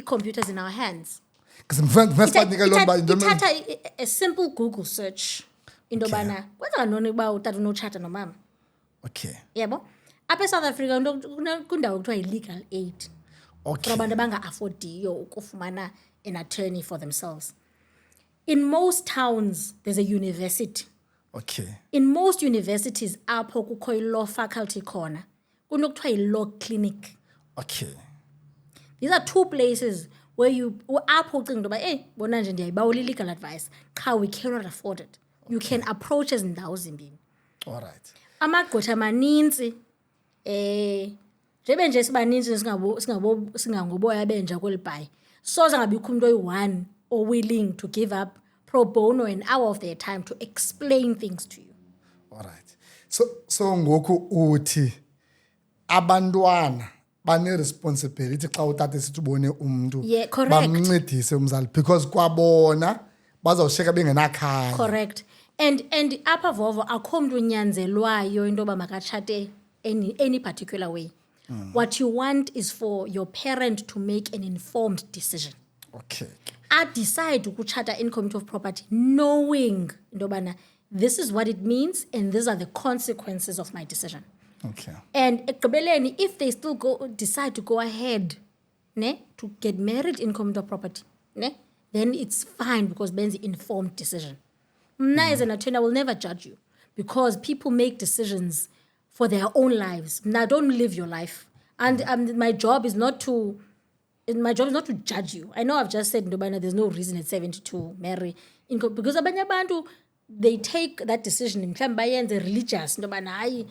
computers in our hands ithatha a simple Google search into bana kwenza noni uba utata unotshata nomama yebo apha eSouth Africa kundawo kuthiwa yi-legal aid for abantu abanga-affordiyo ukufumana an attorney for themselves. In most towns there's a university. In most universities apho kukho i-law faculty khona kunokuthiwa yi-law clinic. These are two places where apho ucinga into yoba bona nje ndiyayibawula i-legal advice qha we cannot afford it. You can approach ezindawo zimbini. Amagqwetha manintsi njebe nje sibaninzi singangoboya benja kweli bhayi soze ngabikho umuntu oyi-one or willing to give up pro bono an hour of their time to explain things to you. So ngoku uthi abantwana bane-responsibility xa utata sithi ubone umntu bamncedise umzali because kwabona bazawushiyeka bengenakhaya. Correct. And apha Vovo akho mntu unyanzelwayo into yoba makatshate any particular way. What you want is for your parent to make an informed decision. I decide to ukutshata in common of property knowing into yobana this is what it means and these are the consequences of my decision. And ekugqibeleni if they still decide to go ahead to get married in common of property then it's fine because ben's informed decision. Mna as an attorney I will never judge you because people make decisions for their own lives. Now don't live your life and my job is not to judge you. I know I've just said there's no reason at 70 to marry because abanye abantu they take that decision mhlawumbe bayenze religious into yobana hayi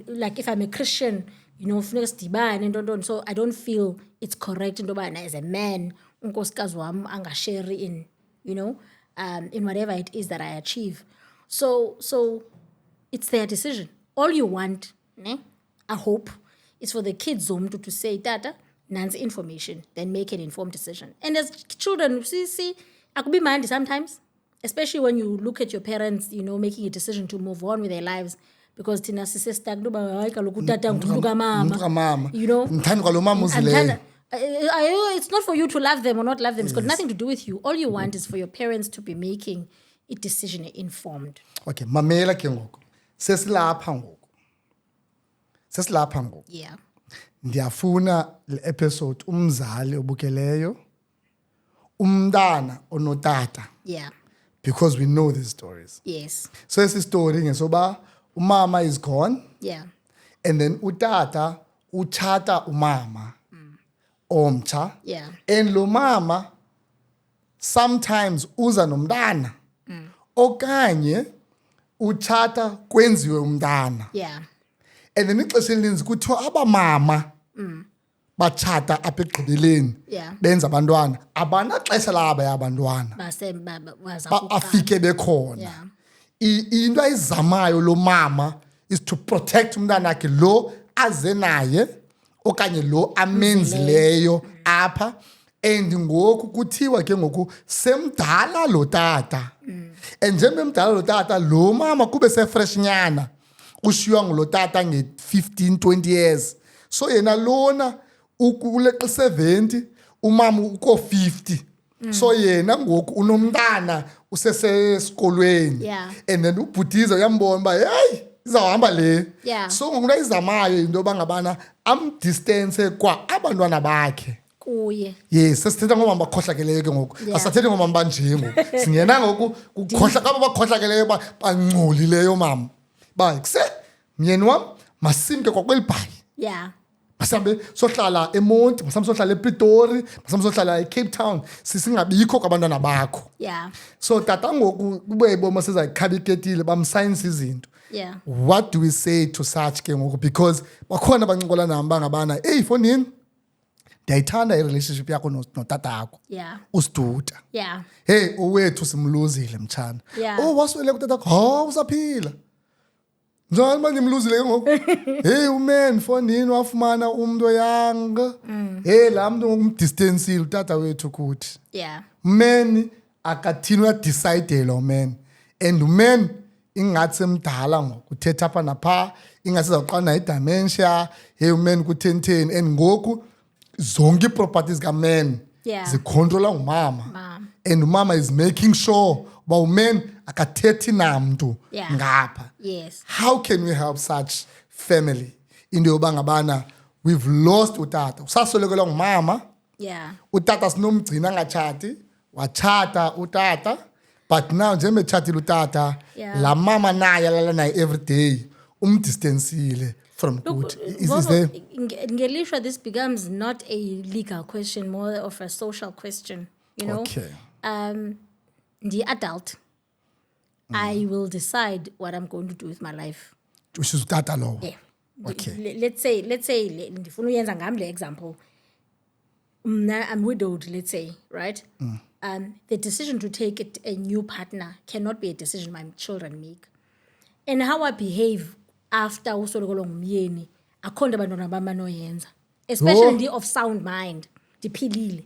like if I'm a Christian, funeka sidibane ntontoni, so I don't feel it's correct into yobana as a man unkosikazi wam angashare in in whatever it is that I achieve. So it's their decision. All you want, ne, I hope, is for the kids to say, Tata, nansi information, then make an informed decision. And as children, see, I could be minded sometimes, especially when you look at your parents, making a decision to move on with their lives. Because Tina says, it's not for you to love them or not love them. It's got nothing to do with you. All you want is for your parents to be making a decision informed. Okay, mamela ke ngoku. Sesilapha ngoku. Yeah. Ndiyafuna le episode umzali obukeleyo, umntana onotata. Yeah. Because we know these stories. Yes. So esi story ngesoba umama is gone. Yeah. And then utata uchata umama. Omcha. Yeah. And lo mama sometimes uza nomntana. Okanye uchata kwenziwe umntana. Yeah. And then ixesha elininzi kuthiwa abamama bachata apha ekugqibeleni Yeah. benza abantwana abanaxesha laba yabantwana afike bekhona. Yeah. Into ayizamayo lo mama is to protect umntana wakhe lo aze naye okanye lo amenzileyo apha. And ngoku kuthiwa ke ngoku semdala lo tata. And njengoba emdala lo tata lo mama kube sefresh nyana ushiywa ngulo tata nge-15 20 years. So yena lona ukuleqa 70 umama uko 50. So yena ngoku unomntana usesesikolweni. Yeah. And then ubhutiza uyambona ba hey izawuhamba le. Yeah. So ngoku izamayo into bangabana amdistance kwa abantwana bakhe. Kuye. Yes, sesithetha ngomama bakhohlakeleyo ke ngoku. Asathethi ngomama banje ngoku. Singena ngoku ukukhohla kaba bakhohlakeleyo bangcolileyo mama. Ba kuse myeni wam masimke kwakwelibhayi. Yeah. Masambe sohlala eMonti, masambe sohlala ePitori, masambe sohlala eCape Town, sisingabikho kwabantwana bakho. Yeah. So tata ngoku kube iboma sezayikhabiketile bamscience izinto. Yeah. What do we say to such ke ngoku, because bakhona abancokola nami bangabana hey fonini ndiyayithanda i-relationship yakho notata yakho. Yeah. Usiduda. Yeah. Hey owethu simluzile mtshana. Yeah. Oh waswele kutata yakho usaphila. Njani manje imluzile ke ngoku? Hey uman fonini wafumana umuntu oyanga. Hey la muntu ngumdistancile utata wethu kuthi. Yeah. Man akathini uyadecide lo man. And man ingathi semdala ngoku uthetha apha napha ingathi zawuqana i-dementia. Hey man ku-10 and ngoku zonke ii-properties kaman zikhontrola ngumama. Mom. And umama is making sure uba uman akathethi namntu ngapha. Yes. How can we help such family into yoba ngabana we've lost utata usaswelekelwa ngumama. Yeah. Utata sinomgcina angatshati wachata utata but now njengoba etshatile utata la mama naye alala naye every day umdistancile from good. Is there Ngelishwa, this becomes not a legal question, more of a social question, Okay. The adult, I will decide what I'm going to do with my life. Which is utata lowo. Yeah. Okay. Let's say ndifuna uyenza ngam le example. I'm widowed, let's say, right? The decision to take a new partner cannot be a decision my children make. And how I behave after usoloko ngumyeni akho nto abantwana bam banoyenza, especially of sound mind, ndiphilile.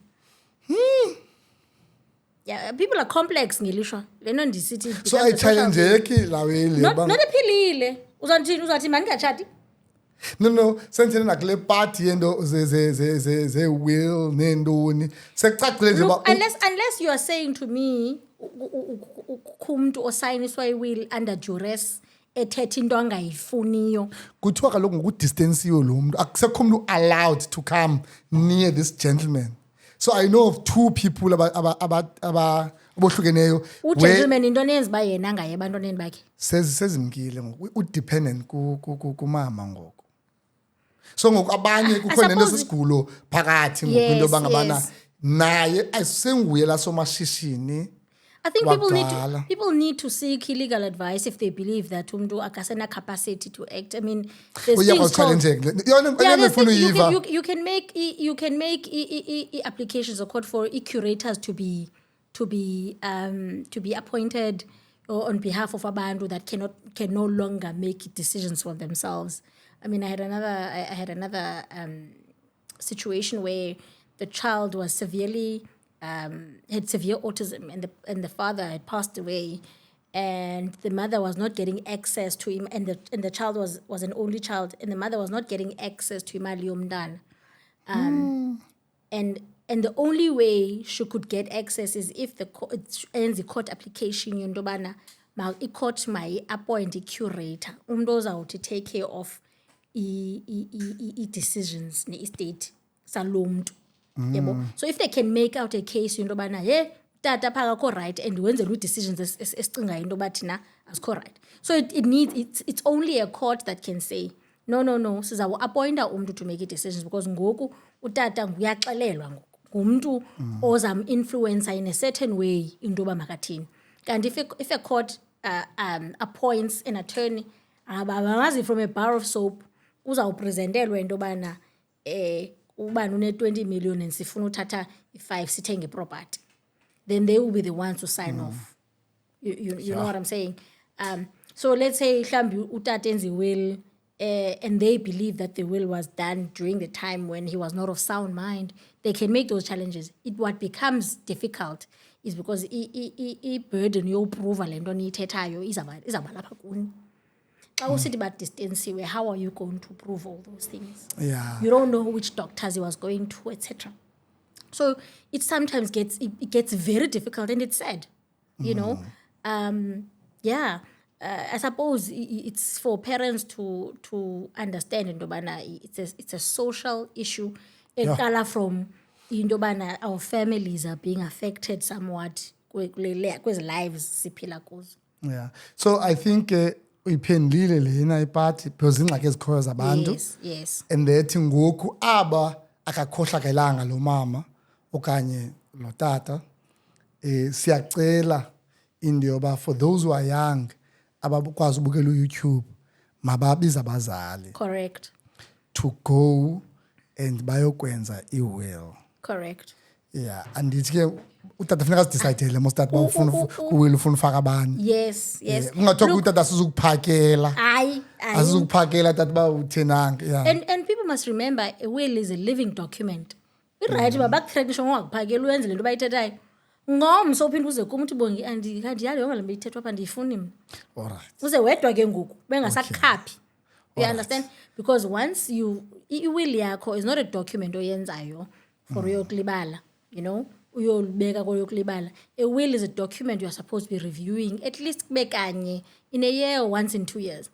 Yeah, people are complex ngelishwa. Leno ndisithi So ayichallenjeki laweli. Not ephilile. Uzathi mandingachati? No, senzele nakule party yento ze will nendoni. Sekucacile nje ba Unless you are saying to me umuntu osayiniswa iwill under duress ethetha into angayifuniyo. Kuthiwa kaloku ngokudistanceyo lo muntu akusekho umuntu allowed to come near this gentleman. So I know of two people abohlukeneyo. Gentleman into nenza ba yena angaye ebantwaneni bakhe. Sezimkile ngoku udependent kumama ngoku. So ngoku abanye kukho nento sesigulo phakathi ngoku into bangabana naye ayisenguye la somashishini I think Wakudala. people need to seek legal advice if they believe that umntu akasena capacity to act. I mean, there's things called there's things you can make applications or called for curators to be appointed or on behalf of abantu that can no longer make decisions for themselves. I mean, I had another situation where the child was severely had severe autism, and the father had passed away, and the mother was not getting access to him, and the child was an only child, and the mother was not getting access to imali yomntana. And the only way she could get access is if the court application into yobana i-court appoint i-curator umntu ozawuthi take care of i-decisions ne-estate salo mntu. Yebo. So if they can make out a case into yobana hey tata phaa akho right and wenzela decisions esicingayo into yoba thina azikho right, so it needs it's only a court that can say no sizawuappointa umntu to make decisions, because ngoku utata nguyaxelelwa ngumntu ozam-influencer in a certain way into yoba makathini. Kanti if a court appoints an attorney, bangazi from a bar of soap uzawupresentelwa into yobana ubani une-20 million and sifuna uthatha i-5 sithenge property, then they will be the ones to sign off. You know what I'm saying? So let's say mhlawumbi utata enza will, and they believe that the will was done during the time when he was not of sound mind, they can make those challenges. What becomes difficult is because i-burden yoprova le nto niyithethayo izawuba lapha kuni. Xa usithi badistensiwe, how are you going to prove all those things? Yeah. You don't know which doctors he was going to, etc. So it sometimes gets very difficult, and it's sad, you know. I suppose it's for parents to understand into yobana it's a social issue. Eqala from into yobana our families are being affected somewhat kwezi lives siphila kuzo. Yeah. So I think uyiphendlile lena ipart because ingxaki ezikhoyo zabantu. Yes. And that ngoku aba akakhohlakelanga lo mama okanye lo tata siyacela into yoba for those who are young abakwazi ubukela uYouTube mababize abazali. Correct. To go and bayokwenza i-will. Correct. Yeah, and ndithi ke utata funeka sidecidele most that ufuna uwil ufuna ufaka abani. Yes. Ungathoka utata asizukuphakela. Hayi. Asizukuphakela tata ba uthenanga. Yeah. And people must remember a will is a living document. Right babakuthrekisha ngokuphakela uyenzele into bayithethayo. Ngomso uphinde uze kum uthi bongi andiyali yonke le nto ithethwa apha ndiyifuni mina. All right. Uze wedwa ke ngoku bengasakhaphi. You understand? Because once i-will yakho is not a document oyenzayo for uyokulibala, you know, uyolibeka koyokulibala. A will is a document you are supposed to be reviewing at least kube kanye in a year or once in 2 years.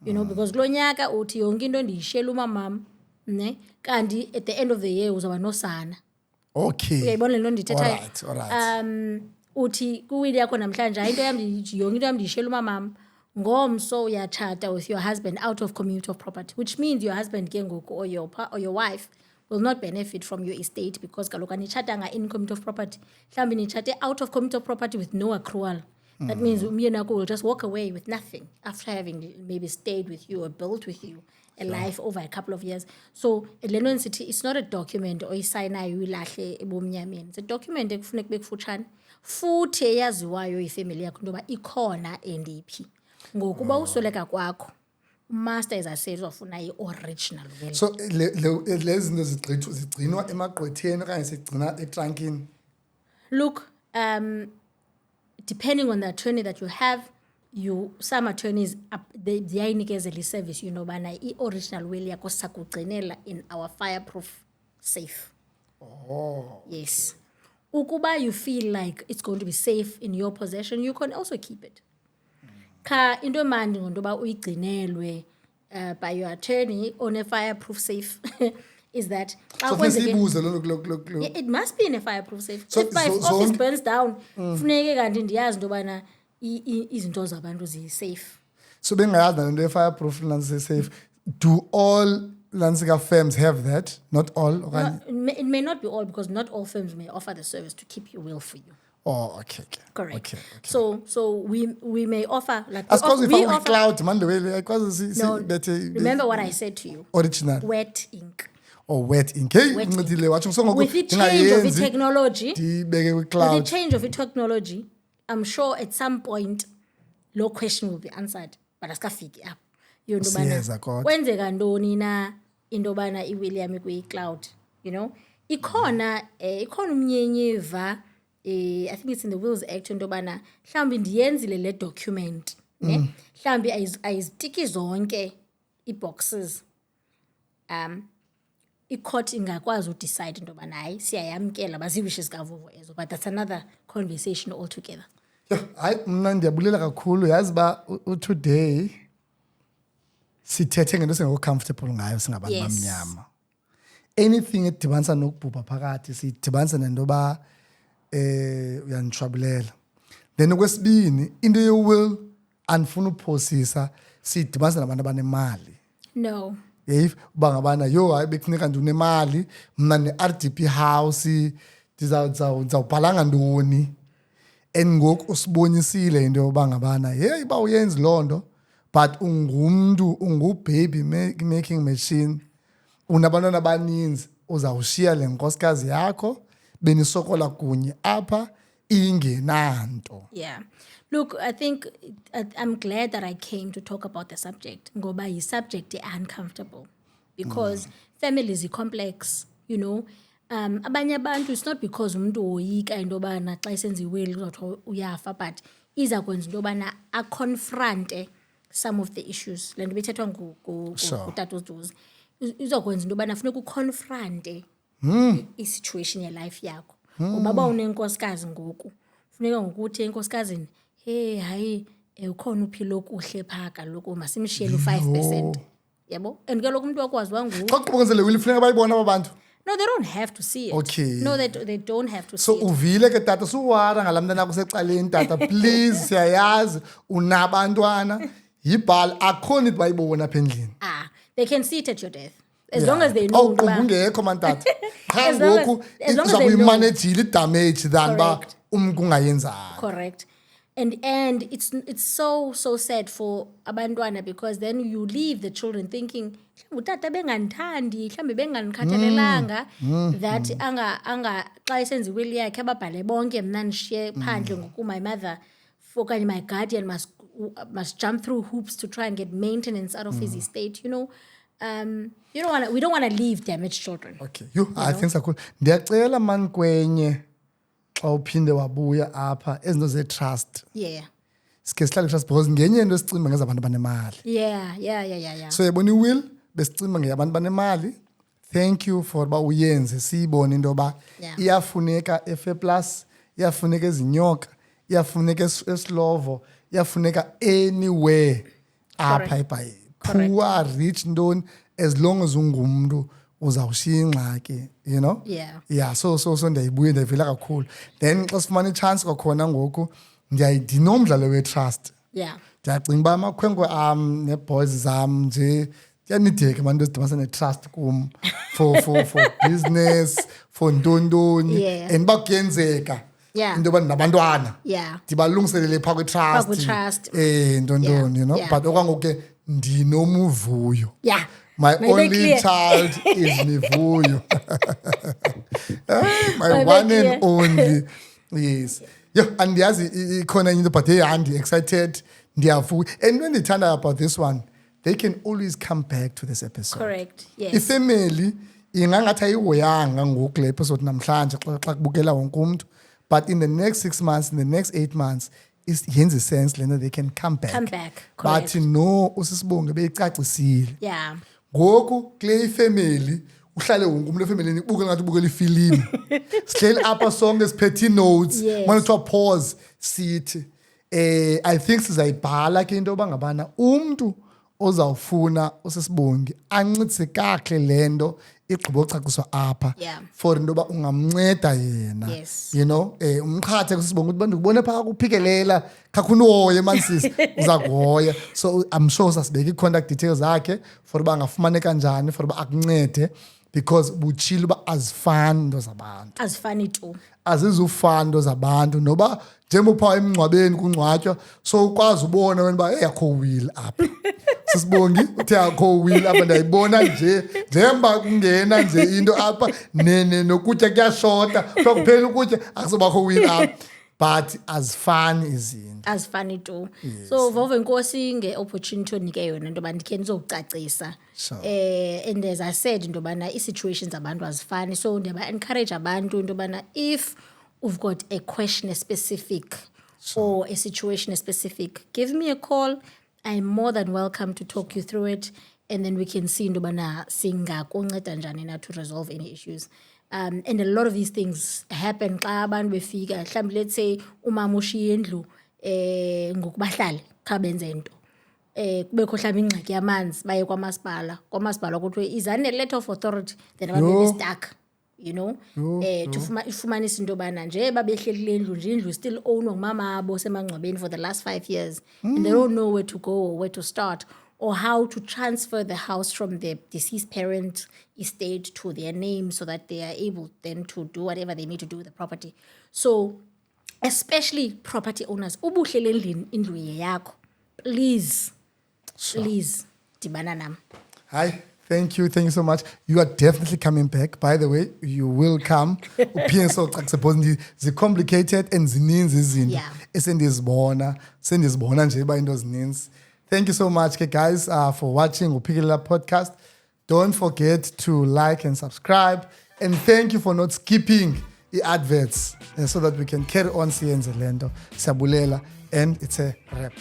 You know, because kulo nyaka uthi yonke into ndiyishela umamam, ne? Kanti at the end of the year uzaba nosana. Okay. Uyayibona le nto ndithethayo. All right. Uthi kuwili yakho namhlanje into yam yonke into yam ndiyishela umamam. Ngomso uyatshata with your husband out of commute of property, which means your husband ke ngoku or your wife will not benefit from your estate because kaloku anitshatanga in commute of property. Mhlawumbi nitshate out of commute of property with no accrual. That means umyeni wakho will just walk away with nothing after having maybe stayed with you or built with you a life over a couple of years. So Lennon City, it's not a document oyisayinayo ilahle ebomnyameni. It's a document ekufuneka bekufutshane futhi eyaziwayo ifamily yakho into yoba ikhona endiphi. Ngokuba usweleka kwakho master as I said uzofuna i-original will. So lezi zinto zigcinwa emagqwetheni okanye sigcina etrankini. Look, depending on the attorney that you have, some attorneys ziyayinikezela i-service you know bana i-original will yakho sakugcinela in our fireproof safe. Oh. Yes. Ukuba you feel like it's going to be safe in your possession, you can also keep it. Ka into mandi ngontoba uyigcinelwe by your attorney on a fireproof safe is that it must be in a fireproof safe. So if my office burns down, funeke kanti ndiyazi into bana izinto zabantu ziyi-safe. So bengayazi nale nto ye-fireproof landscape safe, do all landscape firms have that? Not all? No, it may not be all because not all firms may offer the service to keep your will for you. Oh, okay. Correct. Okay. So we may offer like Asikaze we ifakwe cloud mandebele ayikwazi no, bethe remember what I said to you. original Wet ink. or wet ink. Hey, Wet uncithile wathi ngisongoku With the change of the technology, ndibeke with kwi-cloud. the change of the technology, I'm sure at some point, no question will be answered. But asikafiki apho. Into Siyeza yobana kodwa. kwenzeka ntoni na into yobana iWilliam kwi-cloud, you know? Ikhona umnyenyiva, I think it's in the Wills Act into yobana mhlawumbi ndiyenzile le document, ne? Mhlawumbi ayizitiki zonke ii-boxes. I-court ingakwazi udecide into yobana hayi siyayamkela bazii-wishes kaVuvu ezo, but that's another conversation altogether. Hayi mna ndiyabulela kakhulu yazi ba today sithethe ngento singekho-comfortable ngayo singabantu Yes. bamnyama. Anything edibanisa nokubhubha phakathi sidibanisa nento yoba uyanditshwabulela. Then okwesibini into ye-will andifuna uphosisa sidibanisa nabantu abanemali. No. If uba ngabana yo hayi bekufuneka ndinemali mna ne-RDP house ndizawubhala ngantoni. And ngoku usibonisile into yoba ngabana hey uba uyenzi loo nto but ungu-baby making machine, unabantwana abaninzi, uzawushiya le nkosikazi yakho benisokola kunye apha ingenanto. Yeah. Look, I think I'm glad that I came to talk about the subject. Ngoba yi-subject uncomfortable because families are complex, you know. Abanye abantu, it's not because umuntu woyika into yobana xa isenza iwili kuzawuthi uyafa, but iza kwenza into yobana aconfronte some of the issues. Le nto bethethwa ngutata uDuzi. Izokwenza into yobana funeka uconfronte i-situation ye-life yakho. Ngoba uba unenkosikazi ngoku, funeka ngokuthi enkosikazini, hey hayi ukhona uphilo okuhle phaa kaloku masimshiyele u-5%. Yabo? And ke lokhu umuntu wakwaziwa nguwe. Xa kuqhubekenzele wili funeka bayibona aba bantu. No, they don't have to see it. Okay. No, they don't have to So see it. uvile ke tata suwara ngala mntana akho secaleni tata please siyayazi unabantwana yibhala akho need bayibona apha endlini. They can see it at your death. As long as they know. Ungekho mantata. Cha As long as- ngoku as long as they izakuyimanage damage than ba Correct. kungayenzanga. Correct. And it's so sad for abantwana because then you leave the children thinking utata bengandithandi mhlambe benganikhathalelanga that anga xa esenza iwili yakhe ababhale bonke mna ndishiye phandle ngoku my mother okanye my guardian must jump through hoops to try and get maintenance out of his estate, you know. We don't want to leave damaged children. Okay. I think sakhulu. Ndiyacela man kwenye xa uphinde wabuya apha ezinto ze-trust. Yeah. Sikhe sihlale trust because ngenye into esicimba ngezabantu abanemali. Yeah. So yabona i-will besicimba ngeyabantu banemali. Thank you for ba uyenze siyibone into yoba iyafuneka eFairplus, iyafuneka ezinyoka, iyafuneka eSlovo, iyafuneka anywhere apha eBhayi. Poor, rich, ntoni, as long as ungumntu uzawushiya ingxaki, you know. Yeah, so ndiyayibuya ndiyivela kakhulu. Then xa sifumana i-chance kwakhona ngoku ndinomdlalo we-trust. Yeah. Ndiyacinga uba amakhwenkwe am nee-boys zam nje kuyanideka abantu ezidibanisa ne-trust kum for business, for ntontoni. Yeah. And uba kuyenzeka Yeah. into yoba nabantwana Yeah. ndibalungiselele phaa kwi-trust. Kwi-trust. Ntontoni, you know. Yeah. But okwangoku ke ndinomuvuyo. Yeah. My May they only clear. child is Mivuyo. My May they one clear. and only. Yes. Yeah, and yazi ikhona into but hey I'm excited. Ndiyavuya. And when they turn out about this one, they can always come back to this episode. Correct. Yes. Ifamily ingangathi ayihoyanga ngoku le episode namhlanje xa kubukela wonke umuntu, but in the next 6 months, in the next 8 months yenza sense lena they can come back. Come back. Correct. But no usisibonge beyicacisile. Yeah. Ngoku kule ifamily uhlale wonke umuntu efamilini ubukela ngathi ubukela ifilimu. Sihleli apha sonke siphethe notes. Yes. When to pause sithi I think sizayibhala ke into yoba ngabana umuntu ozawufuna usisibongi ancitse kahle lento igqibocaciswa apha Yeah. for into yoba ungamnceda yena. Yes. You know umqhathe kusibonga ukuthi bantu kubone phaa kuphikelela khakhunoye mansisi uza kuhoya. So I'm sure sasibeka i-contact details zakhe for uba angafumane kanjani for uba akuncede because butshile uba azifani into zabantu, azifani tu. azizufani into zabantu, noba njengoba upha emngcwabeni kungcwatywa so ukwazi ubona wena uba akho will apha. Sisibongi uthe akho will apha, ndiyayibona njengoba kungena nje into apha nokutya kuyashota, kuthiwa kuphela ukutya akusobakho will apha, but azifani izinto. Azifani tu. So Vove Nkosi nge-opportunity onike yona into yoba ndikhe ndizowucacisa. And as I said into yobana ii-situations abantu azifani, so ndiyaba-encourage abantu into yobana if you've got a question specific or a situation specific, give me a call. I'm more than welcome to talk you through it, and then we can see into yobana singakunceda njani na to resolve any issues. And a lot of these things happen xa abantu befika, mhlawumbi let's say umama ushiye indlu ngokubahlali kha benze into. Kubekho mhlawumbi ingxaki yamanzi, baye kwamasipala kuthiwe izane letter of authority, then abantu bestuck, you know. Ifumanisa into yobana nje babehleli kule ndlu nje, indlu still ownwa ngumama abo semangcwabeni for the last 5 years, and they don't know where to go or where to start, or how to transfer the house from the deceased parent estate to their name so that they are able then to do whatever they need to do with the property. So especially property owners, ubuhlele endlini indlu yakho, please dibana nam. Hi, thank you so much. You are definitely coming back. By the way, you will come. Uphienso suppose complicated and zininzi izinto esendizibona nje ba into zininzi. Thank you so much, guys, for watching Upikelela podcast. Don't forget to like and subscribe. And thank you for not skipping the adverts so that we can carry on seeing Zelendo. Sabulela, and it's a wrap.